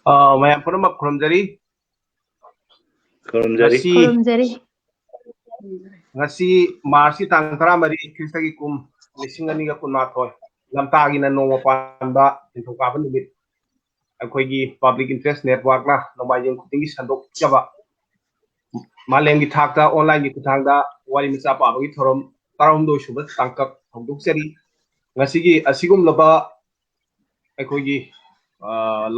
ꯃꯌꯥꯝ ꯄꯨꯝꯅꯃꯛ ꯈꯨꯔꯨꯝꯖꯔꯤ ꯈꯨꯔꯨꯝꯖꯔꯤ ꯉꯁꯤ ꯃꯥꯔꯆꯀꯤ ꯇꯥꯡ 13 ꯈ꯭ꯔꯤꯁꯇꯒꯤ ꯀꯨꯝ 2012 ꯂꯝꯇꯥꯒꯤꯅ ꯅꯣꯡꯃ ꯄꯥꯟꯕ ꯅꯤꯡꯊꯧꯀꯥꯕ ꯅꯨꯃꯤꯠ ꯑꯩꯈꯣꯏꯒꯤ ꯄꯕ꯭ꯂꯤꯛ ꯏꯟꯇꯔꯦꯁ ꯅꯦꯠꯋꯥꯔꯛꯅ ꯅꯣꯡꯃꯥꯏꯖꯤꯡ ꯈꯨꯗꯤꯡꯒꯤ ꯁꯟꯗꯣꯛꯆꯕ ꯃꯥꯂꯦꯝꯒꯤ ꯊꯥꯛꯇ ꯑꯣꯟꯂꯥꯏꯟꯒꯤ ꯈꯨꯠꯊꯥꯡꯗ ꯋꯥꯔꯤ ꯃꯆꯥ ꯄꯥꯕꯒꯤ ꯊꯧꯔꯝ 12 ꯁꯨꯕ ꯇꯥꯡꯀꯛ ꯍꯧꯗꯣꯛꯆꯔꯤ ꯉꯁꯤꯒꯤ ꯑꯁꯤꯒꯨꯝꯂꯕ ꯑꯩꯈꯣꯏꯒꯤ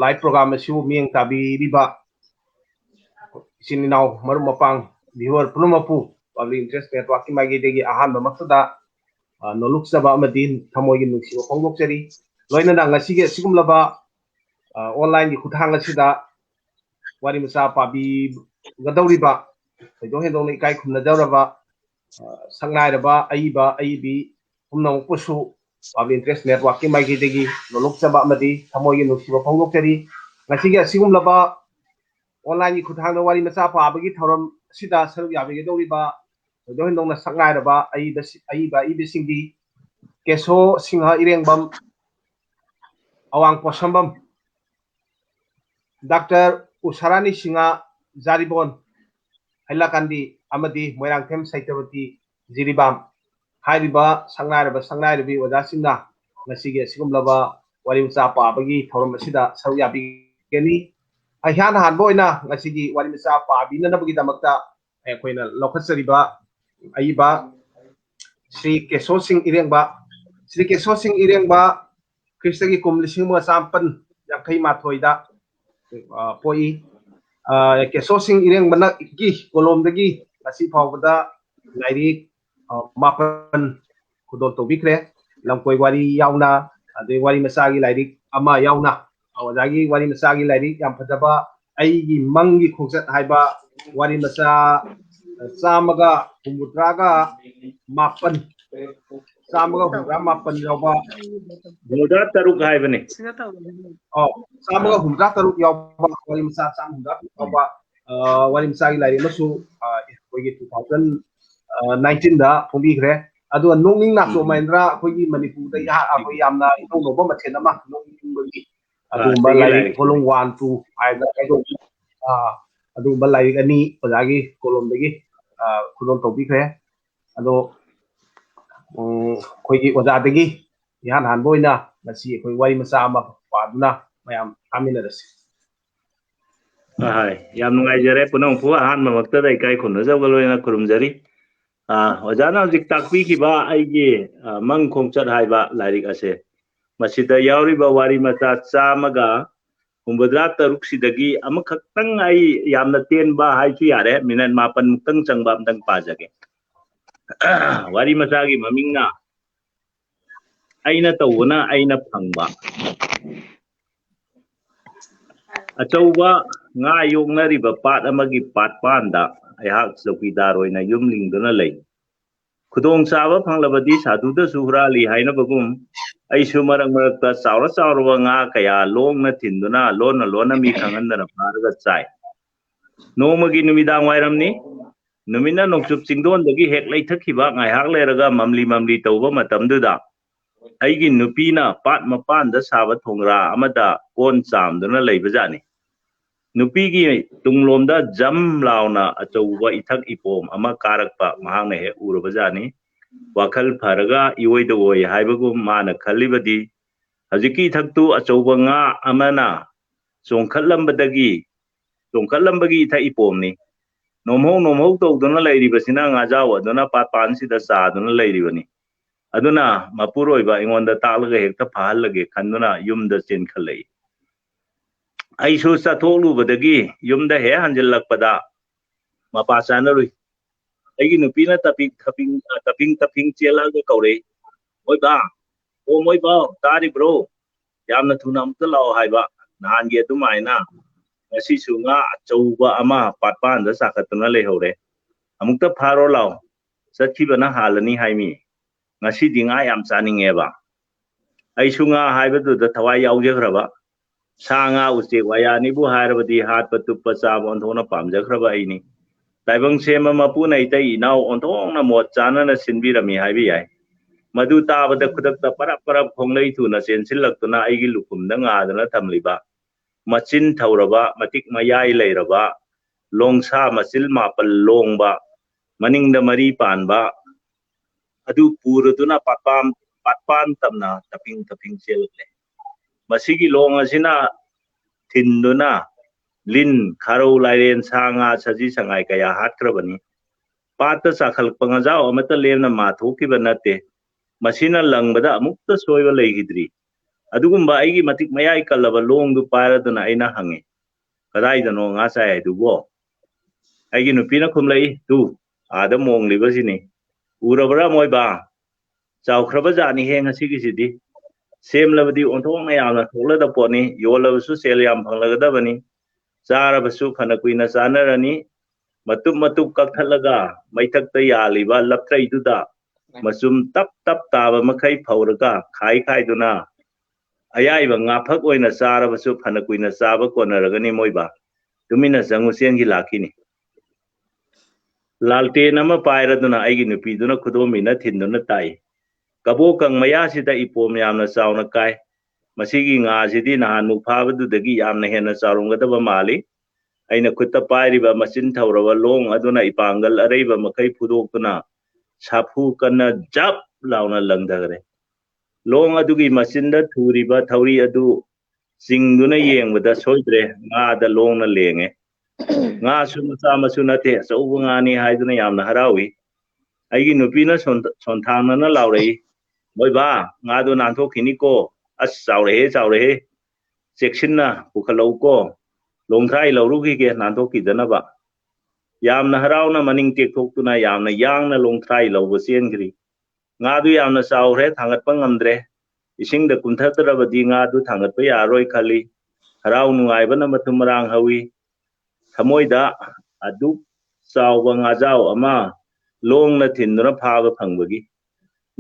ꯂꯥꯏꯚ ꯄ꯭ꯔꯣꯒ꯭ꯔꯥꯝ ꯑꯁꯤꯕꯨ ꯃꯤꯠꯌꯦꯡ ꯇꯥꯕꯤꯔꯤꯕ इचिन इनाव मरु मपांग व्यूअर पुनमपु पब्लिक इंटरेस्ट नेटवर्क की माइगेदेगी अहानबा मक्तदा नोलुक्सबा अमदि थमोगी नुक्सिबा फोंदोक्चरी लोइनना ngasiगे सिगुमलबा ऑनलाइन की खुथांग असिदा वारी मचा पाबी गदौरिबा थैदो हेदोंनि इकाय खुमनजरबा संगनायरबा अईबी पुनमपुसु पब्लिक इंटरेस्ट नेटवर्क की माइगेदेगी नोलुक्सबा अमदि थमोगी नुक्सिबा फोंदोक्चरी ngasiगे सिगुमलबा ऑनलाइन की खुथांग वारी मचा पाबगी थौरम सिदा सरुक याबिगदौरिबा दोहिंदोंना सकनायरबा अईबसिंगी केशो सिंह इरेंगबम अवांग पोसंबम डॉक्टर उषारानी सिंह जारिबोन हैलाकांदी अमदी मोयरांगथेम सैतवती जिरिबाम हाइरिबा सकनायरबी ओजासिंगना ngasiगे सिगुमलबा वारी मचा पाबगी थौरम सिदा सरुक याबिगनी अहियान हानबोइना ngasiगी wari macha pabinanabagi damakta aikoina lokhachariba aiba Sri Kesho Irengba Kristagi kum 1958 da poi Kesho Irengba na gi kolomdagi ngasi phawbada lairik mapan khudon tobikre lamkoi wari yauna ade wari macha gi lairik ama yauna awajagi wari macha gi lairik yam phadaba aigi mangi khongchat haiba wari macha chamaga humudраga mapan chamaga humudra mapan yawba humudra taruk haibani chamaga humudra taruk yawba wari macha cham humudra yawba wari macha gi lairik masu koigi 2019 da phombikhre adu nongning nakso mahendra koigi manipur da ya akoi yamna inongnoba mathen ama nongning bagi adumba lairik kolong 1 2 haida adumba lairik ani ojagi kolomdagi khudon tobikre ado koigi ojadagi ihan hanboina ngasi koi wari macha ama paduna mayam aminarasi yam nungaijare punongpu ahanba maktada ikai khunajawgaloina kurumjari ojana hojik takpi kiba aigi mang khongchat haiba lairik ase masida yauriba wari macha chamaga हुंबद्रा तरुक सिदगी अमखक्तंग आई यामना तेनबा हाइसु यारे minute 4 मुक्तंग चंगबा अमतंग पाजगे वारी मचागी ममिंगना आइना तौना आइना फंगबा अचौबा nga योगनरिबा पाट अमगी पाट पांदा अयहाक चौकीदार ओइना युमलिंगदुना लई खुदोंग चाबा फंगलबदी साधुदा सुहराली हाइनबगुम ऐसु मरक मरकता चावरबा nga kaya longna thinduna lona mi khangandana pharaga chai nongmagi numidang wairamni numina nokchup chingdondagi hek leithakhiba ngaihak leraga mamli tawba matamduda aigi nupina pat mapanda saba thongra amada kon chamduna leibajani nupigi tunglomda jam launa achauba ithak ipom ama karakpa mahangna he urabajani wakal pharaga iwoida oi haibagum mana khalibadi hajiki thaktu achauba nga amana chongkhalambagi itha ipomni nomhong tawduna lairibasina nga jaw aduna papan sida saduna lairibani aduna mapuroiba ingonda taglaga hekta phahalage khanduna yumda chenkhalai aisu chatholubadagi yumda he hanjillakpada mapa chanarui aigi nupina taping chelaga kaure oi ba o moi ba tari bro yamna thuna amta lao haiba nahange adumaina ngasi sunga achauba ama patpan da sakatuna lehore amukta pharo lao sathibana halani haimi ngasi dinga yam chaningeba ai sunga haibadu da thawai yaujegraba sanga uche wayani bu hairabadi hat patuppa chaba onthona pamjagraba aini taibang sema mapuna itai inau onthona mot chana na sinbirami haibi yai madu tabada khudakta parap khonglei thuna chensillaktuna aigi lukumda ngadana thamliba machin thauraba matik mayai leiraba longsa masil mapal longba maningda mari panba adu puraduna patpan tamna taping chelle masigi long asina thinduna lin kharo lairen sanga saji sangai kaya hatkrabani pata sakhal pangajao amata lemna mathoki banate masina langbada amukta soiba leigidri adugumba aigi matik mayai kalaba long du paraduna aina hange kadai dano nga sai dubo aigi nupina khumlai tu ada mong libasini urabara moiba chawkhraba jani he ngasigi sidi semlabadi onthong ayamna thoklada poni yolabasu sel yam phanglagadabani charabasu phana kuina chanarani matup kakthalaga maithakta yaliba laptrai duda masum tap taba makai phauraga khai duna ayaiba ngaphak oina charabasu phana kuina chaba konaragani moiba tumina jangusen gi lakini lalte nama pairaduna aigi nupi duna khudomi na thinduna tai kabo kang maya sida ipom yamna chawna kai masigi nga sidi nahan mu phabadu dagi yamna hena chawrungadaba mali aina khutta pairiba machin thauraba long aduna ipangal areiba makai phudokuna sapu kana jap launa langdagre long adugi machinda thuriba thauri adu singduna yengbada soidre nga da long na lenge nga su masu nate achouba nga ni haiduna yamna harawi aigi nupina sonthangna na laurei moiba nga do nanthokini ko as chawre cheksinna pukhalau ko longthrai laurugi ge nantoki danaba yamna harauna maning tekthokuna yamna yangna longthrai lauba chengri nga du yamna chawre thangatpa ngamdre isingda kumthatrabadi nga du thangatpa yaroi khali harau nungaibana mathumrang hawi thamoida adu chawba ngajao ama longna thinduna phaba phangbagi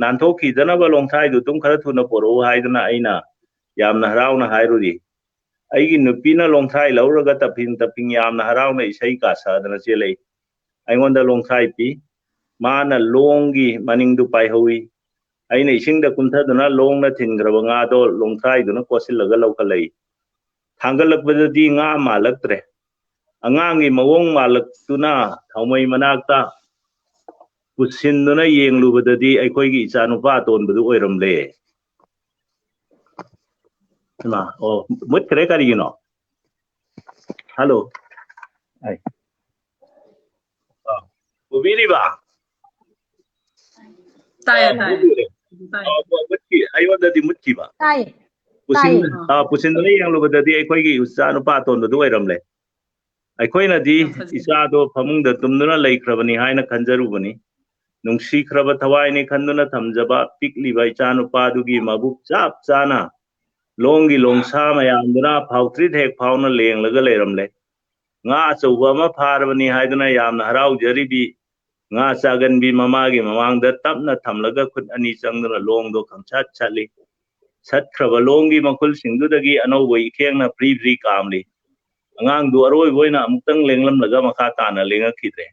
nantoki danaba longthrai du tum khara thuna poro haiduna aina yamna harauna hairuri aigi nupina longthrai lauraga taping yamna harauna isai ka sadana chelei aingonda longthrai pi mana longi maningdu pai hawi aina isingda kumthaduna longna thingraba nga do longthrai duna kosillaga laukalei thangalakbadadi nga malaktre angangi mawong malaktuna thaumai manakta pusinduna yenglubadadi aikoigi ichanupa tonbadu oiramle ma o mutkre karigino hello ai ubiriba tay mutki ayodadi mutkiba tay pusinduna yenglubadadi aikoigi ichanupa tonbadu oiramle aikoina di isado phamungda tumduna leikrabani haina khanjarubani nungsikraba thawaini khanduna thamjaba pikliba ichanupa dugi mabuk chap chana longi longsa mayamduna phawtri thek phawna lenglaga leiramle nga achouba ma pharabani haiduna yamna harau jaribi nga chaganbi mamagi mamangda tapna thamlaga khut ani changduna longdo khamchat chali satkraba longi makul singdudagi anouba ikhengna pri kamli angang du aroi boina amutang lenglam laga makha tana lenga khidre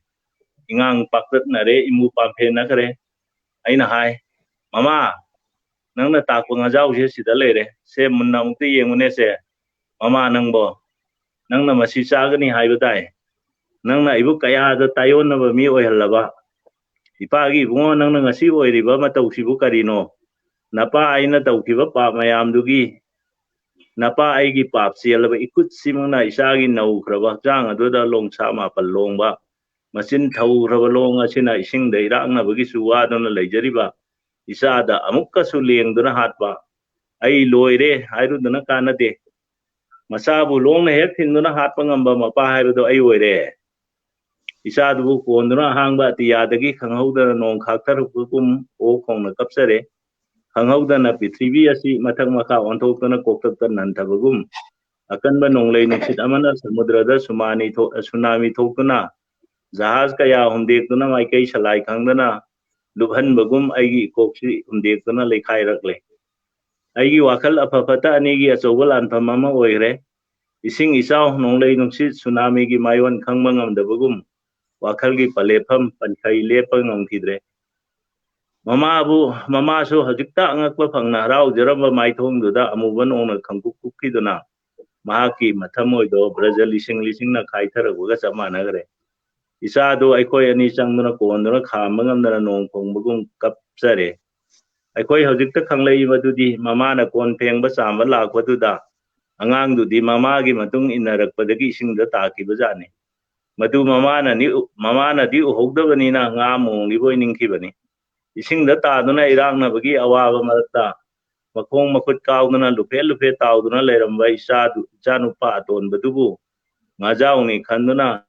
ingang paktat nare imu pampe nakare aina hai mama nangna takpa ngajau je sida leire se munna mukti yengune se mama nangbo nangna masi chagani haibadai nangna ibu kaya da tayon na mi oihallaba ipagi bungo nangna ngasi oiriba matausibu karino napa aina taukiba pa mayamdugi napa aigi pap sialaba ikut simangna isagi naukraba jang aduda longsa mapal longba masin thauraba long asina ising dairangna bagi suwadona leijariba isada amukka su lengduna hatba ai loire hairuduna kanade masabu longna hek thinduna hatpa ngamba mapa hairudo ai oire isadu konduna hangba tiyadagi khanghauda nong khaktarukum o khongna kapsare khanghauda na prithvi asi mathak makha onthokna koktakta nanthabagum akanba nonglei nuksit amana samudrada tsunami thokuna jahaz kaya humdekuna maikai salai khangdana lubhan bagum aigi koksi humdekuna lekhai rakle aigi wakal apapata anigi achobal anpham ama oire ising isau nonglei nuksit tsunami gi mayon khangma ngamdabagum wakal gi palefam pankhai lepa ngamkidre mama su hajikta angakpa phangna harau jaramba maithong duda amuban ongna khangkuk kukiduna mahaki mathamoy do Brazil lising na kaitharaguga samanagre isa do aikoi ani changduna konduna khamangam na nong phongbagum kapsare aikoi hojikta khanglei madudi mama na kon phengba samba lakwaduda angang du di mama gi matung inarakpadagi isingda takibajani madu mama na di uhogdabani na nga mong liboi ningkibani isingda taduna irangna bagi awaba marakta makong makut kauduna lupe tauduna leramba isa nupa aton badubu ngajaw ni khanduna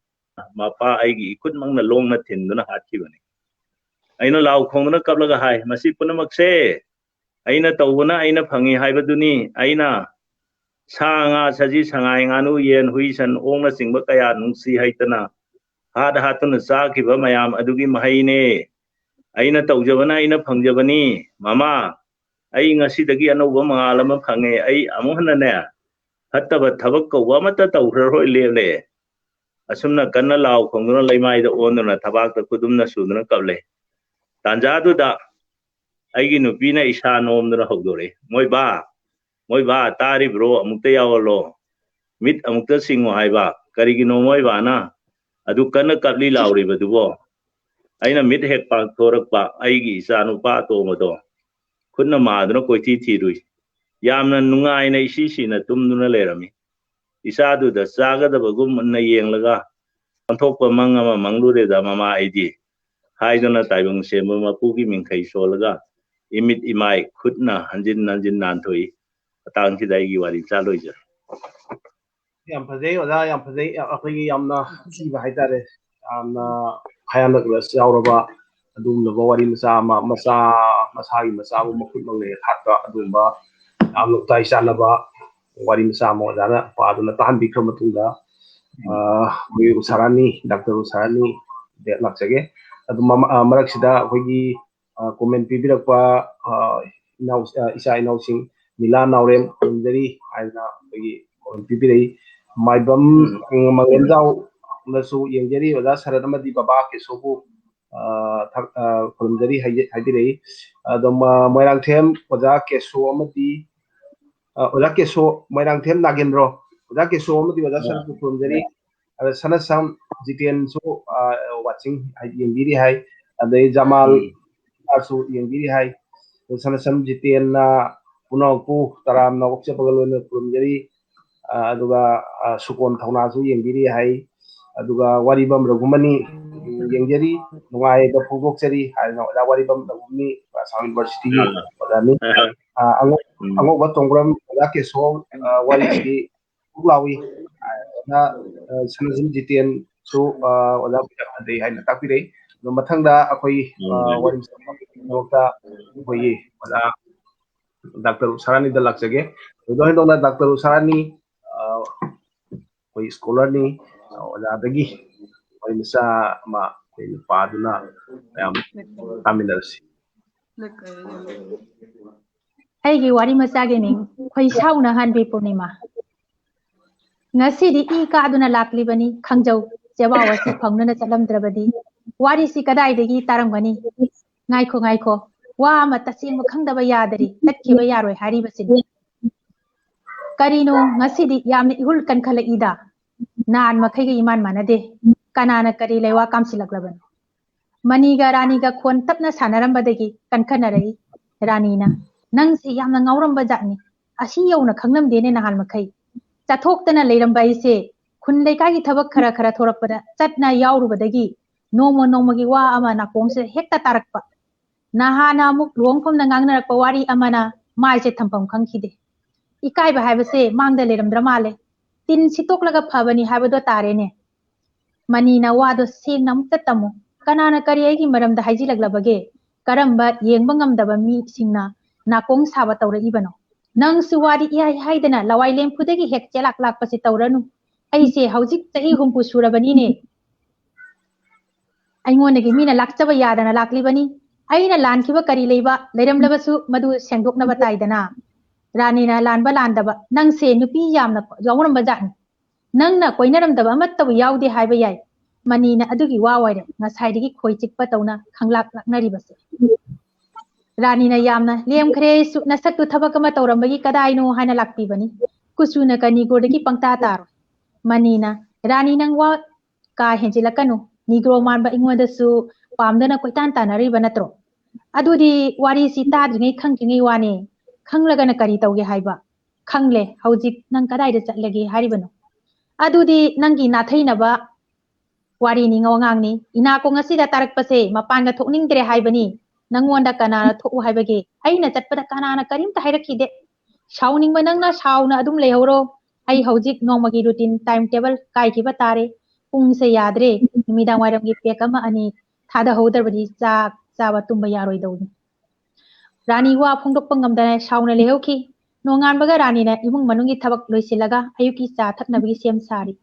mapa aigi ikut mangna longna thinduna hatkibani aina law khongna kablaga hai masi punamakse aina tawbuna aina phangi haibaduni aina sanga saji sangai nganu yen huisan ongna singba kaya nungsi haitana hatuna sakiba mayam adugi mahaine aina tawjabana aina phangjabani mama ai ngasidagi anouba mangalama phange ai amuhna ne hattaba thabak kawwa mata tawhroi lele asumna kanna law khongduna leimai da onduna thabak ta kudumna suduna kable tanjadu da aigi nupina isa nomduna hogdore moi ba tari bro amukta yawalo mit amukta singo haiba karigino moi ba na adu kanna kapli lawri badubo aina mit hek pa thorakpa aigi isa nupa to modo kunna maduna koiti thirui yamna nungai na isi na tumduna lerami isa du da saga da bagum na yenglaga anthokpa mangama manglure da mama aidi haiduna taibang semba mapugi mingkai solaga imit imai khutna hanjin nanthoi atang si daigi wari chaloija yam phajai oda yam phajai akhoi yamna siba haitare yamna khayanak ras yauraba adum laba wari masagi masa bu makut mangle khatta adumba amlo tai sanaba wari masa mo dana paduna tahan bikra matungda we usarani doctor usarani de laksage adum marak sida hoigi comment pibirakpa isa inausing mila naurem dari aina hoigi comment pibirei maibam mangenjau nasu yengjari oda saradamadi baba kesobu khurumjari haibirei adum moirangthem oda keso amadi oda keso moirangthem nagendro oda keso amadi oda saradu khurumjari sanasam jiten so watching yengbiri hai adai jamal asu yengbiri hai sanasam jiten na punopu taram na okche pagalona khurumjari aduga sukon thauna su yengbiri hai aduga waribam ragumani yengjari nungai da phugokchari haina oda waribam ragumani Assam University gi odani ango ba tongram oda keso wari chi ulawi na sanazim jiten so oda dei haina takpirei no mathangda akoi wari nokta hoyi oda Dr. Usarani da laksage do hindona Dr. Usarani koi scholar ni oda dagi koi misa ma koi paduna yam taminarsi aigi waarimacha ge ning khoi sauna hanbi purnima ngasi di I ka aduna lakli bani khangjau jawa wasi phangnana chalam drabadi wari si kadai degi taramgani ngai kho wa ma tasing khangdaba yadari tatkiba yaroi hari basin karino ngasi di yamni ihul kan khala ida nan makhai ge iman manade kanana kari lewa kamsilaklaban maniga raniga khon tapna sanarambadagi kankhanarai ranina nang si yamna ngauramba jatni asi yauna khangnam dene nahal makhai chathokdana leiramba ise khun lekai gi thabak khara thorakpada chatna yaurubadagi nongmagi wa ama na kongse hekta tarakpa nahana muk longphom na ngangnarakpa wari amana maise thampam khangkhide ikaiba haibase mangda leramdra male tin sitoklaga phabani haibado tarene manina wado seng namta tamu kanana kari aigi maramda haijilaglabage karamba yengba ngamdaba mi singna nakong saba tawra ibano nang suwari iya haidana lawai lempudagi hek chelak lakpasi tawranu aise haujik chahi humpu surabani ne aingonagi mina lakchaba yadana laklibani aina lankhiba kari leiba leiramlabasu madu sengdoknaba taidana ranina lanba landaba nang se nupi yamna yawramba jatni nangna koinaramdaba amattabu yawde haiba yai manina adugi wawaire ngasaidigi khoi chikpa tawna khanglak laknaribase ranina yamna lemkhre su nasaktu thabakama tawrambagi kadaino haina lakpibani kusuna ka Negro-dagi pangtataro. Manina, Rani nang wa ka henjilakanu, Negro man ba ingwadasu, pamdana koitan tanariba natro. Adudi wari si tadringi khangdringi wani, khanglagana kari tauge haiba. Khangle, haujik nang kadai da chatlagi haribano. Adudi nangi nathainaba wari ni ngongang ni, ina ko ngasida tarakpase, mapanga thokningdre haibani, nangonda kanana thoku haibagi, aina chatpada kanana karim ta hairakide. Shauning manangna shauna adum lehoro, ai haujik nongmagi routine timetable kai kiba tare, pung se yadre, midang waram gi pekama ani, thada houdarbadi cha chawa tumba yaroi dawni. Rani wa phongdok pangamdana shauna lehoki, nongan baga rani na imung manungi thabak loisilaga, ayuki cha thaknabagi sem sari.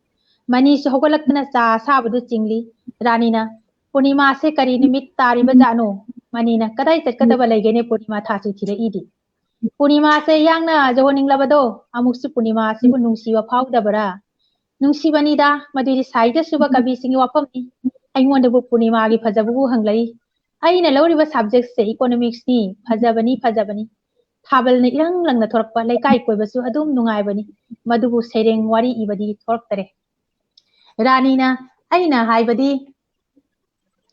Mani su hogalaktana cha sabadu chingli, rani na Purnima se kari nimit tari bajano, mani na kadai chatkadaba laigene Purnima thasi thira idi. Purnima se yang na johoning labado, amuksu Purnima sibu nungsiwa phawdabara. Nungsiwani da maduri saida suba kabi singi wapamni. Aingwandabu Purnima gi phajabu hanglai. Aina lawriba subject se economics ni phajabani. Thabal na irang lang na thorakpa laikai koibasu adum nungaibani. Madubu sereng wari ibadi thoraktare. Rani na aina haibadi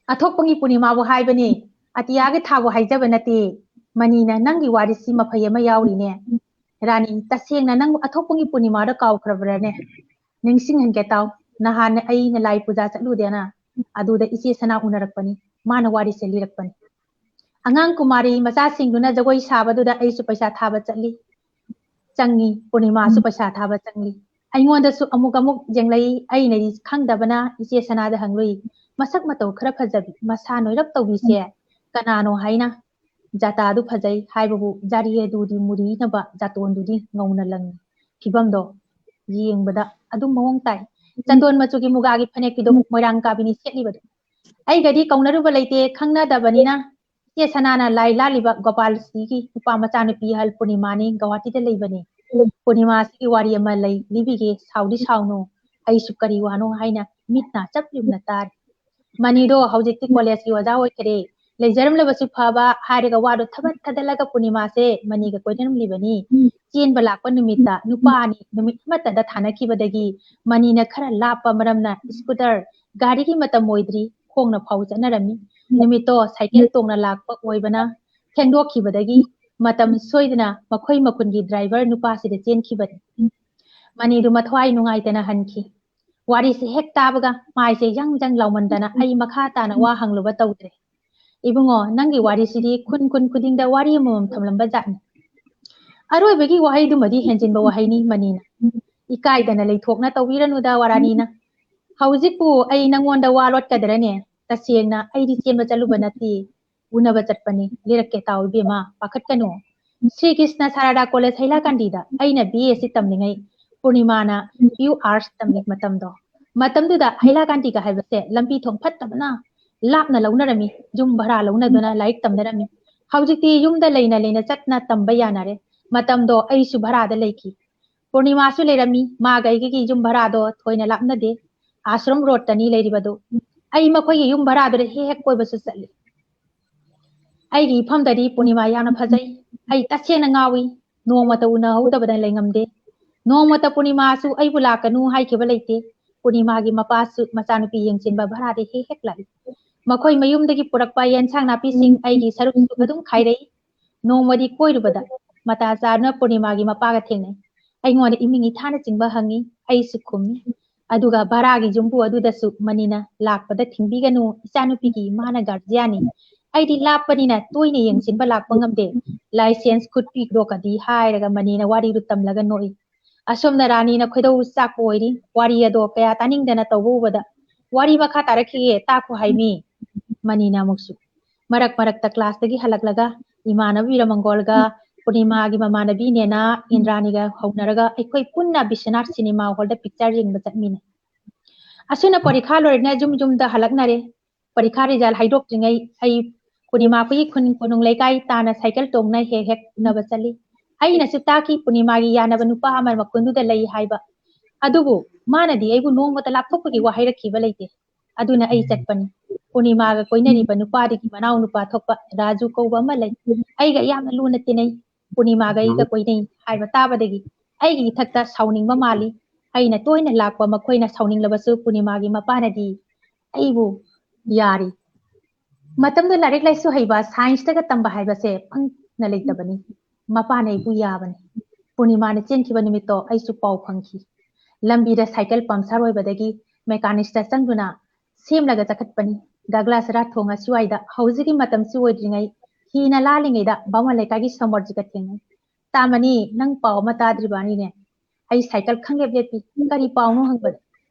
athokpangi Purnima bu haibani. Atiyagi thabu haijaba nati. Manina nangi warisi mapayama yauri ne. Rani taseng na nang athokpangi Purnima da kaw krabrane. Ningsing hangke taw nahan ai na lai puja chatludiana. Aduda isi sana unarakpani. Mana warisi lirakpani. Angang kumari macha singduna jagoi sabaduda ai su paisa thaba chatli. Changi Purnima su paisa thaba changli. Aingonda su amuk jenglai ai na khangdabana isi sana da hanglui. Masak matau khara phajabi masa noirak tawbise kanano haina. Jata du phajai haibabu jariye dudi muri naba jaton dudi ngauna lang kibamdo yengbada adum mawong tai chandon machugi mugagi phanek kido moirang kabini setli badu ai gadi kaunaru balaite khangna dabanina ye sanana lai laliba gopal sigi upa macha nupi hal Purnima ni gawati de leibani Purnima sigi wari ama lai libige saudi sauno ai sukari wano haina mitna chaplimna tar manido haujikti college ki waja hoi kare lejaram labasu phaba hairaga wado thabat thadalaga Purnima se maniga koinam libani chen balakpa numita nupani numit mata da thana kibadagi manina khara lapa maramna scooter gari ki mata moidri khongna phau chanarami numito cycle tongna lakpa oibana thengdok kibadagi matam soidna makhoi makungi driver nupa se de chen kibadi manidu mathwai nungai tena hanki wari se hek tabaga mai se jang laumandana ai makha tana wa hangluba tawdre ibungo nangi wari sidi kun kudingda wari momam thamlamba jatni aroi bagi wahai du madi henjinba wahai ni manina ikai dana leithokna tawiranu da waranina haujipu ai nangonda walot kadrane tasengna ai di chenba chaluba nati unaba chatpani lirakke taw bema pakhat kanu Sri Krishna Sarada College Hailakandida aina BSc tamningai Purnima na few hours tamnik matamduda Hailakandi ka haibase lampi thong phattabana lapna launarami jum bhara launaduna laik tamdarami haujiti yumda leina chatna tamba yanare matamdo ai su bhara da leiki Purnima su lerami maga igi jum bhara do thoina lapna de ashram road tani leiribado ai makhoi yum bhara do he hek koi basu chatli ai ri phamdari Purnima yana phajai ai tasena ngawi nongmata una hudabada lengamde nongmata Purnima su ai bulakanu hai kheba leite Purnima gi mapa su machanupi yengchinba bhara de he hek lai makhoi mayumdagi purakpa yansang napi sing aigi saruk su adum khairei nongmadi koirubada mata charna Purnima gi mapa ga thengnai aingona imingi thana chingba hangi ai su khumni aduga bhara gi jumbu aduda su manina lakpada thingbiganu ichanupi gi mana guardiani aidi lappanina toine yengchinba lakpa ngamde license khutpi dokadi hairaga manina wari ru tamlaga noi asomna rani na khoidau chakpo oiri wari ado kaya taningdana tawbubada wari makha tarakhiye takhu haimi manina muksu marak ta class dagi halaklaga imanabi ramangolga Purnima gi mamanabi nena Indrani ga haunaraga aikoi punna Biswanath cinema hall da picture jingba chatmina asuna parikha lorina jum da halaknare parikha result haidok jingai ai Purnima pi khun kunung leikai tana cycle tongna he hek unaba chali ai na su taki Purnima gi yanaba nupa amar makundu da lei haiba adubu manadi aibu nongmata lapthokpagi wahairakhiba leite aduna ai chatpani Purnima ga koinariba nupadigi manau nupa thokpa Raju kouba ama lei aiga yamna luna tinai Purnima ga iga koinai haiba tabadagi ꯑꯩꯒꯤ ꯏꯊꯛꯇ ꯁꯥꯎꯅꯤꯡꯕ ꯃꯥꯜꯂꯤ ꯑꯩꯅ ꯇꯣꯏꯅ ꯂꯥꯛꯄ ꯃꯈꯣꯏꯅ ꯁꯥꯎꯅꯤꯡꯂꯕꯁꯨ ꯄꯨꯔꯅꯤꯃꯥꯒꯤ ꯃꯄꯥꯅꯗꯤ ꯑꯩꯕꯨ ꯌꯥꯔꯤ ꯃꯇꯝꯗ ꯂꯥꯏꯔꯤꯛ ꯂꯥꯏꯁꯨ ꯍꯩꯕ ꯁꯥꯏꯟꯁꯇꯒ ꯇꯝꯕ ꯍꯥꯏꯕꯁꯦ ꯐꯪꯅ ꯂꯩꯇꯕꯅꯤ ꯃꯄꯥꯅ ꯑꯩꯕꯨ ꯌꯥꯕꯅꯤ ꯄꯨꯔꯅꯤꯃꯥꯅ ꯆꯦꯟꯈꯤꯕ ꯅꯨꯃꯤꯠꯇꯣ ꯑꯩꯁꯨ ꯄꯥꯎ ꯐꯪꯈꯤ ꯂꯝꯕꯤꯗ ꯁꯥꯏꯀꯜ ꯄꯝꯆꯔ ꯑꯣꯏꯕꯗꯒꯤ ꯃꯦꯀꯥꯅꯤꯛꯁꯇ ꯆꯪꯗꯨꯅ ꯁꯦꯝꯂꯒ ꯆꯠꯈꯠꯄꯅꯤ ꯗꯒ꯭ꯂꯥꯁ ꯔꯥꯊꯣꯡ ꯑꯁꯤꯋꯥꯏꯗ ꯍꯧꯖꯤꯛꯀꯤ ꯃꯇꯝꯁꯤ ꯑꯣꯏꯗ꯭ꯔꯤꯉꯩ ꯍꯤꯅ ꯂꯥꯜꯂꯤꯉꯩꯗ ꯕꯥꯃꯣꯟ ꯂꯩꯀꯥꯏꯒꯤ ꯁꯃꯣꯔꯖꯤꯒ ꯊꯦꯡꯅꯩ ꯇꯥꯃꯅꯤ ꯅꯪ ꯄꯥꯎ ꯑꯃ ꯇꯥꯗ꯭ꯔꯤꯕꯅꯤꯅꯦ ꯑꯩ ꯁꯥꯏꯀꯜ ꯈꯪꯂꯦꯞ ꯂꯦꯞꯄꯤ ꯀꯔꯤ ꯄꯥꯎꯅꯣ ꯍꯪꯕꯗ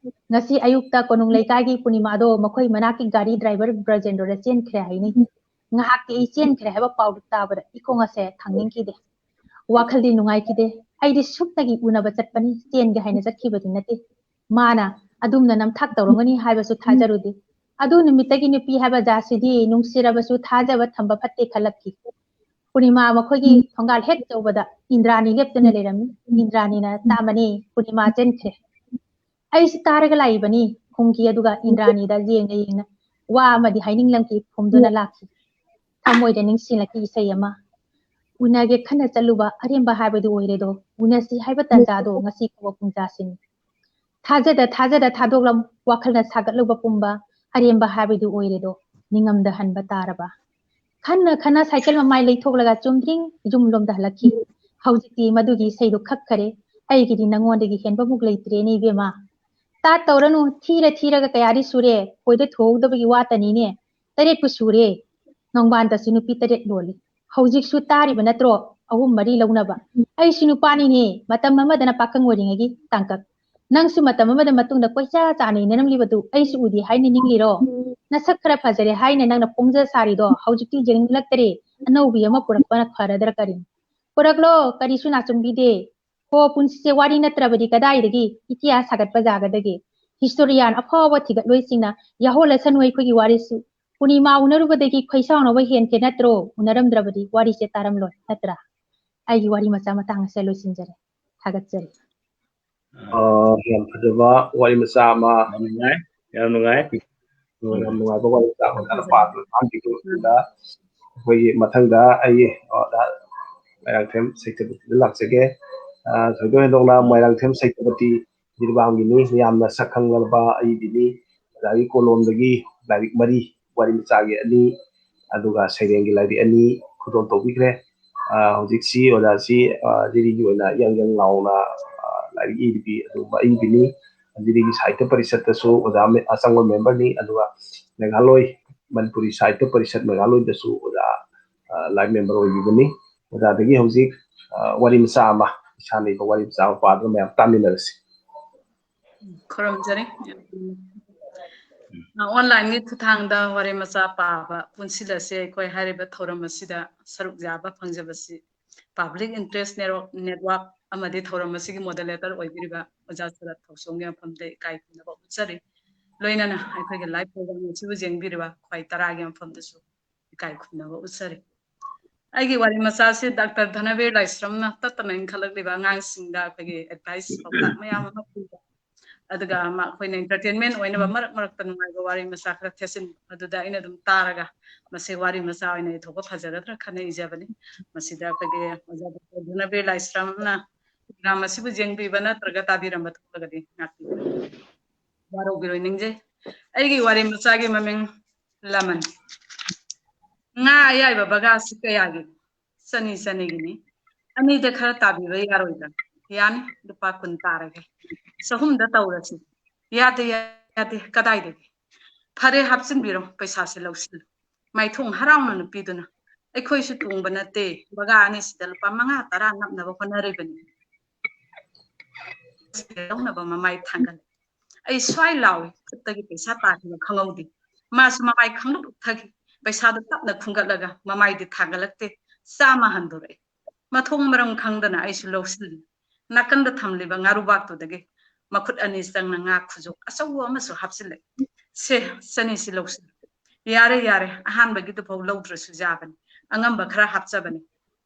ngasi ayukta konung leikagi punimado makoi manaki gari driver brajendora chen khre haini ngahak ti chen khre haba pawdu tabara ikonga se thangning ki de wakhaldi nungai ki de aidi sukta gi unaba chatpani chen ge haina chatki badi nate mana adumna nam thak tawrongani haibasu thajarudi adu nimitagi nupi haba jasidi nungsirabasu thajaba thamba phatte khalakki punima makoi gi thongal het chawbada indrani leptuna lerami indrani na tamani punima chen khre ꯑꯩꯁꯤ ꯇꯥꯔꯒ ꯂꯥꯛꯏꯕꯅꯤ ꯈꯨꯝꯈꯤ ꯑꯗꯨꯒ ꯏꯟꯗ꯭ꯔꯥꯅꯤꯗ ꯌꯦꯡꯅ ꯋꯥ ꯑꯃꯗꯤ ꯍꯥꯏꯅꯤꯡꯂꯝꯈꯤ ꯐꯨꯝꯗꯨꯅ ꯂꯥꯛꯈꯤ ꯊꯃꯣꯏꯗ ꯅꯤꯡꯁꯤꯡꯂꯛꯈꯤ ꯏꯁꯩ ꯑꯃ ꯎꯅꯒꯦ ꯈꯟꯅ ꯆꯠꯂꯨꯕ ꯑꯔꯦꯝꯕ ꯍꯥꯏꯕꯗꯨ ꯑꯣꯏꯔꯦꯗꯣ ꯎꯅꯁꯤ ꯍꯥꯏꯕ ꯇꯟꯖꯥꯗꯣ ꯉꯁꯤ ꯐꯥꯎꯕ ꯄꯨꯡꯖꯥꯁꯤꯅꯤ ꯊꯥꯖꯗ ꯊꯥꯗꯣꯛꯂꯝ ꯋꯥꯈꯜꯅ ꯁꯥꯒꯠꯂꯨꯕ ꯄꯨꯝꯕ ꯑꯔꯦꯝꯕ ꯍꯥꯏꯕꯗꯨ ꯑꯣꯏꯔꯦꯗꯣ ꯅꯤꯡꯉꯝꯗꯍꯟꯕ ꯇꯥꯔꯕ ꯈꯟꯅ ꯁꯥꯏꯀꯜ ꯃꯃꯥꯏ ꯂꯩꯊꯣꯛꯂꯒ ꯆꯨꯝꯗ꯭ꯔꯤꯡ ꯌꯨꯝꯂꯣꯝꯗ ꯍꯜꯂꯛꯈꯤ ꯍꯧꯖꯤꯛꯇꯤ ꯃꯗꯨꯒꯤ ꯏꯁꯩꯗꯨ ꯈꯛꯈꯔꯦ ꯑꯩꯒꯤꯗꯤ ꯅꯉꯣꯟꯗꯒꯤ ꯍꯦꯟꯕꯃꯨꯛ ꯂꯩꯇ꯭ꯔꯦꯅꯦ 이베마 ꯇꯥꯠ ꯇꯧꯔꯅꯨ ꯊꯤꯔꯒ ꯀꯌꯥꯗꯤ ꯁꯨꯔꯦ ꯈꯣꯏꯗ ꯊꯣꯛꯍꯧꯗꯕꯒꯤ ꯋꯥꯇꯅꯤꯅꯦ ꯇꯔꯦꯠꯄꯨ ꯁꯨꯔꯦ ꯅꯣꯡꯕꯥꯟꯗꯁꯨ ꯅꯨꯄꯤ ꯇꯔꯦꯠ ꯂꯣꯜꯂꯤ ꯍꯧꯖꯤꯛꯁꯨ ꯇꯥꯔꯤꯕ ꯅꯠꯇ꯭ꯔꯣ ꯑꯍꯨꯝ ꯃꯔꯤ ꯂꯧꯅꯕ ꯑꯩꯁꯨ ꯅꯨꯄꯥꯅꯤꯅꯦ ꯃꯇꯝ ꯑꯃꯗꯅ ꯄꯥꯈꯪ ꯑꯣꯏꯔꯤꯉꯩꯒꯤ ꯇꯥꯡꯀꯛ ꯅꯪꯁꯨ ꯃꯇꯝ ꯑꯃꯗ ꯃꯇꯨꯡꯗ ꯀꯣꯏꯆꯥ ꯆꯥꯅ ꯏꯅꯔꯝꯂꯤꯕꯗꯨ ꯑꯩꯁꯨ ꯎꯗꯤ ꯍꯥꯏꯅꯅꯤꯡꯂꯤꯔꯣ ꯅꯁꯛ ꯈꯔ ꯐꯖꯔꯦ ꯍꯥꯏꯅ ꯅꯪꯅ ꯄꯣꯡꯖ ꯁꯥꯔꯤꯗꯣ ꯍꯧꯖꯤꯛꯇꯤ ꯌꯦꯡꯅꯤꯡꯂꯛꯇꯔꯦ ꯑꯅꯧꯕꯤ ꯑꯃ ꯄꯨꯔꯛꯄꯅ ꯐꯔꯗ꯭ꯔꯥ ꯀꯔꯤ ꯄꯨꯔꯛꯂꯣ ꯀꯔꯤꯁꯨ ꯅꯥꯆꯨꯡꯕꯤꯗꯦ ꯍꯣ ꯄꯨꯟꯁꯤꯁꯦ ꯋꯥꯔꯤ ꯅꯠꯇ꯭ꯔꯕꯗꯤ ꯀꯗꯥꯏꯗꯒꯤ ꯏꯇꯤꯍꯥꯁ ꯁꯥꯒꯠꯄ ꯖꯥꯒꯗꯒꯦ ꯍꯤꯁꯇꯣꯔꯤꯌꯥꯟ ꯑꯐꯥꯎꯕ ꯊꯤꯒꯠꯂꯣꯏꯁꯤꯡꯅ ꯌꯥꯍꯣꯜꯂꯁꯅꯨ ꯑꯩꯈꯣꯏꯒꯤ ꯋꯥꯔꯤꯁꯨ ꯄꯨꯔꯅꯤꯃꯥ ꯎꯅꯔꯨꯕꯗꯒꯤ ꯈꯣꯏꯁꯥꯎꯅꯕ ꯍꯦꯟꯈꯦ ꯅꯠꯇ꯭ꯔꯣ ꯎꯅꯔꯝꯗ꯭ꯔꯕꯗꯤ ꯋꯥꯔꯤꯁꯦ ꯇꯥꯔꯝꯂꯣꯏ ꯅꯠꯇ꯭ꯔꯥ ꯑꯩꯒꯤ ꯋꯥꯔꯤ ꯃꯆꯥ ꯃꯇꯥꯡ ꯑꯁꯦ ꯂꯣꯏꯁꯤꯟꯖꯔꯦ ꯊꯥꯒꯠꯆꯔꯤ ꯌꯥꯝ ꯐꯖꯕ ꯋꯥꯔꯤ ꯃꯆꯥ ꯑꯃ ꯌꯥꯝ ꯅꯨꯡꯉꯥꯏ ꯌꯥꯝ ꯅꯨꯡꯉꯥꯏꯕ ꯋꯥꯔꯤ ꯃꯆꯥ ꯑꯃ ꯄꯥꯕ ꯄꯥꯝꯕꯤꯕꯗ ꯑꯩꯈꯣꯏꯒꯤ ꯃꯊꯪꯗ ꯑꯩ ꯃꯣꯏꯔꯥꯡꯊꯦꯝ ꯁꯩꯇꯄꯇꯤꯗ ꯂꯥꯛꯆꯒꯦ ꯊꯣꯏꯗꯣꯛ ꯍꯦꯟꯗꯣꯛꯅ ꯃꯣꯏꯔꯥꯡꯊꯦꯝ ꯁꯩꯇꯄꯇꯤ ꯅꯤꯔꯕꯥꯝꯒꯤꯅꯤ ꯌꯥꯝꯅ ꯁꯛꯈꯪꯂꯕ ꯑꯏꯕꯤꯅꯤ ꯑꯗꯒꯤ ꯀꯣꯂꯣꯝꯗꯒꯤ ꯂꯥꯏꯔꯤꯛ ꯃꯔꯤ ꯋꯥꯔꯤ ꯃꯆꯥꯒꯤ ꯑꯅꯤ ꯑꯗꯨꯒ ꯁꯩꯔꯦꯡꯒꯤ ꯂꯥꯏꯔꯤꯛ ꯑꯅꯤ ꯈꯨꯗꯣꯜ ꯇꯧꯕꯤꯈ꯭ꯔꯦ ꯍꯧꯖꯤꯛꯁꯤ ꯑꯣꯖꯥꯁꯤ ꯖꯤꯔꯤꯒꯤ ꯑꯣꯏꯅ ꯌꯪ ꯂꯥꯎꯅ ꯂꯥꯏꯔꯤꯛ ꯏꯔꯤꯕꯤ ꯑꯗꯨꯒꯨꯝꯕ ꯑꯏꯕꯤꯅꯤ ꯖꯤꯔꯤꯒꯤ ꯁꯥꯍꯤꯇ꯭ꯌ ꯄꯔꯤꯁꯠꯇꯁꯨ ꯑꯣꯖꯥ ꯑꯆꯪꯕ ꯃꯦꯝꯕꯔꯅꯤ ꯑꯗꯨꯒ ꯃꯦꯘꯥꯂꯣꯏ ꯃꯅꯤꯄꯨꯔꯤ ꯁꯥꯍꯤꯇ꯭य ꯄꯔꯤꯁꯠ ꯃꯦꯘꯥꯂꯣꯏꯗꯁꯨ ꯑꯣꯖꯥ ꯂꯥꯏꯐ ꯃꯦꯝꯕꯔ ꯑꯣꯏꯕꯤꯕꯅꯤ ꯑꯣꯖꯥꯗꯒꯤ ꯍꯧꯖꯤꯛ ꯋꯥꯔꯤ ꯃꯆꯥ ꯑꯃ ꯏꯁꯥꯅ ꯏꯕ ꯋꯥꯔꯤ ꯃꯆꯥ ꯑꯃ ꯄꯥꯗꯨꯅ ꯃꯌꯥꯝ ꯇꯥꯃꯤꯟꯅꯔꯁꯤ ꯈꯨꯔꯨꯝꯖꯔꯤ ꯑꯣꯟꯂꯥꯏꯟꯒꯤ ꯈꯨꯠꯊꯥꯡꯗ ꯋꯥꯔꯤ ꯃꯆꯥ ꯄꯥꯕ ꯄꯨꯟꯁꯤꯜꯂꯁꯦ ꯑꯩꯈꯣꯏ ꯍꯥꯏꯔꯤꯕ ꯊꯧꯔꯝ ꯑꯁꯤꯗ ꯁꯔꯨꯛ ꯌꯥꯕ ꯐꯪꯖꯕꯁꯤ ꯄꯥꯕ꯭ꯂꯤꯛ ꯏꯟꯇꯔꯦꯁ ꯅꯦꯠꯋꯥꯔꯛ ꯑꯃꯗꯤ ꯊꯧꯔꯝ ꯑꯁꯤꯒꯤ ꯃꯣꯗꯦꯔꯦꯇꯔ ꯑꯣꯏꯕꯤꯔꯤꯕ ꯑꯣꯖꯥ ꯁꯔꯠ ꯊꯧꯁꯣꯝꯒꯤ ꯃꯐꯝꯗ ꯏꯀꯥꯏ ꯈꯨꯝꯅꯕ ꯎꯠꯆꯔꯤ ꯂꯣꯏꯅꯅ ꯑꯩꯈꯣꯏꯒꯤ ꯂꯥꯏꯚ ꯄ꯭ꯔꯣꯒ꯭ꯔꯥꯝ ꯑꯁꯤꯕꯨ ꯌꯦꯡꯕꯤꯔꯤꯕ ꯈ꯭ꯋꯥꯏ ꯇꯔꯥꯒꯤ ꯃꯐꯝꯗꯁꯨ ꯏꯀꯥꯏ ꯈꯨꯝꯅꯕ ꯎꯠꯆꯔꯤ ꯑꯩꯒꯤ ꯋꯥꯔꯤ ꯃꯆꯥꯁꯤ ꯗꯥꯛꯇꯔ ꯙꯅꯕꯤꯔ ꯂꯥꯏꯁ꯭ꯔꯝꯅ ꯇꯠꯇꯅ ꯏꯟꯈꯠꯂꯛꯂꯤꯕ ꯑꯉꯥꯡꯁꯤꯡꯗ ꯑꯩꯈꯣꯏꯒꯤ ꯑꯦꯗꯚꯥꯏꯁ ꯄꯥꯎꯇꯥꯛ ꯃꯌꯥꯝ ꯑꯃ ꯄꯤꯕ ꯑꯗꯨꯒ ꯑꯩꯈꯣꯏꯅ ꯏꯟꯇꯔꯇꯦꯟꯃꯦꯟ ꯑꯣꯏꯅꯕ ꯃꯔꯛ ꯃꯔꯛꯇ ꯅꯨꯡꯉꯥꯏꯕ ꯋꯥꯔꯤ ꯃꯆꯥ ꯈꯔ ꯊꯦꯠꯆꯤꯟꯕ ꯑꯗꯨꯗ ꯑꯩꯅ ꯑꯗꯨꯝ ꯇꯥꯔꯒ ꯃꯁꯤ ꯋꯥꯔꯤ ꯃꯆꯥ ꯑꯣꯏꯅ ꯏꯊꯣꯛꯄ ꯐꯖꯒꯗ꯭ꯔꯥ ꯈꯟꯅ ꯏꯖꯕꯅꯤ ꯃꯁꯤꯗ ꯑꯩꯈꯣꯏꯒꯤ ꯑꯣꯖꯥ ꯗꯥꯛꯇꯔ ꯙꯅꯕꯤꯔ ꯂꯥꯏꯁ꯭ꯔꯝꯅ ꯄ꯭ꯔꯣꯒ꯭ꯔꯥꯝ ꯑꯁꯤꯕꯨ ꯌꯦꯡꯕꯤꯕ ꯅꯠꯇ꯭ꯔꯒ ꯇꯥꯕꯤꯔꯝꯕ ꯊꯣꯛꯂꯒꯗꯤ ꯉꯥꯛꯄꯤꯌꯨ ꯋꯥꯔꯧꯕꯤꯔꯣꯏ ꯅꯤꯡꯖꯩ ꯑꯩꯒꯤ ꯋꯥꯔꯤ ꯃꯆꯥꯒꯤ ꯃꯃꯤꯡ ꯂꯃꯟ ꯉꯥ ꯑꯌꯥꯏꯕ ꯕꯒꯥꯁꯤ ꯀꯌꯥꯒꯤ ꯆꯅꯤꯒꯤꯅꯤ ꯑꯅꯤꯗ ꯈꯔ ꯇꯥꯕꯤꯕ ꯌꯥꯔꯣꯏꯗ꯭ꯔꯥ ꯌꯥꯅꯤ ꯂꯨꯄꯥ 10 ꯇꯥꯔꯒꯦ ꯆꯍꯨꯝꯗ ꯇꯧꯔꯁꯤ ꯌꯥꯗꯦ ꯀꯗꯥꯏꯗꯒꯤ ꯐꯔꯦ ꯍꯥꯞꯆꯤꯟꯕꯤꯔꯣ ꯄꯩꯁꯥꯁꯦ ꯂꯧꯁꯤꯜꯂꯨ ꯃꯥꯏꯊꯣꯡ ꯍꯔꯥꯎꯅ ꯅꯨꯄꯤꯗꯨꯅ ꯑꯩꯈꯣꯏꯁꯨ ꯇꯣꯡꯕ ꯅꯠꯇꯦ ꯕꯒꯥ ꯑꯅꯤꯁꯤꯗ ꯂꯨꯄꯥ 5-10 ꯅꯞꯅꯕ ꯍꯣꯠꯅꯔꯤꯕꯅꯤ ꯂꯧꯅꯕ ꯃꯃꯥꯏ ꯊꯥꯡꯒꯠꯂꯦ ꯑꯩ ꯁ꯭ꯋꯥꯏ ꯂꯥꯎꯏ ꯈꯨꯠꯇꯒꯤ ꯄꯩꯁꯥ ꯇꯥꯈꯤꯕ ꯈꯪꯍꯧꯗꯦ ꯃꯥꯁꯨ ꯃꯃꯥꯏ ꯈꯪꯂꯨꯞ ꯎꯞꯊꯈꯤ ꯄꯩꯁꯥꯗꯨ ꯇꯞꯅ ꯈꯨꯡꯒꯠꯂꯒ ꯃꯃꯥꯏꯗꯤ ꯊꯥꯡꯒꯠꯂꯛꯇꯦ ꯆꯥꯝꯃ ꯍꯟꯗꯣꯔꯛꯑꯦ ꯃꯊꯣꯡ ꯃꯔꯝ ꯈꯪꯗꯅ ꯑꯩꯁꯨ ꯂꯧꯁꯤꯜꯂꯤ ꯅꯥꯀꯟꯗ ꯊꯝꯂꯤꯕ ꯉꯥꯔꯨꯕꯥꯛꯇꯨꯗꯒꯤ ꯃꯈꯨꯠ ꯑꯅꯤ ꯆꯪꯅ ꯉꯥ ꯈꯨꯖꯣꯛ ꯑꯆꯧꯕ ꯑꯃꯁꯨ ꯍꯥꯞꯆꯤꯜꯂꯦ ꯁꯦ ꯆꯅꯤꯁꯤ ꯂꯧꯁꯤꯜꯂꯨ ꯌꯥꯔꯦ ꯑꯍꯥꯟꯕꯒꯤꯗꯨꯐꯥꯎ ꯂꯧꯗ꯭ꯔꯁꯨ ꯌꯥꯕꯅꯤ ꯑꯉꯝꯕ ꯈꯔ ꯍꯥꯞꯆꯕꯅꯤ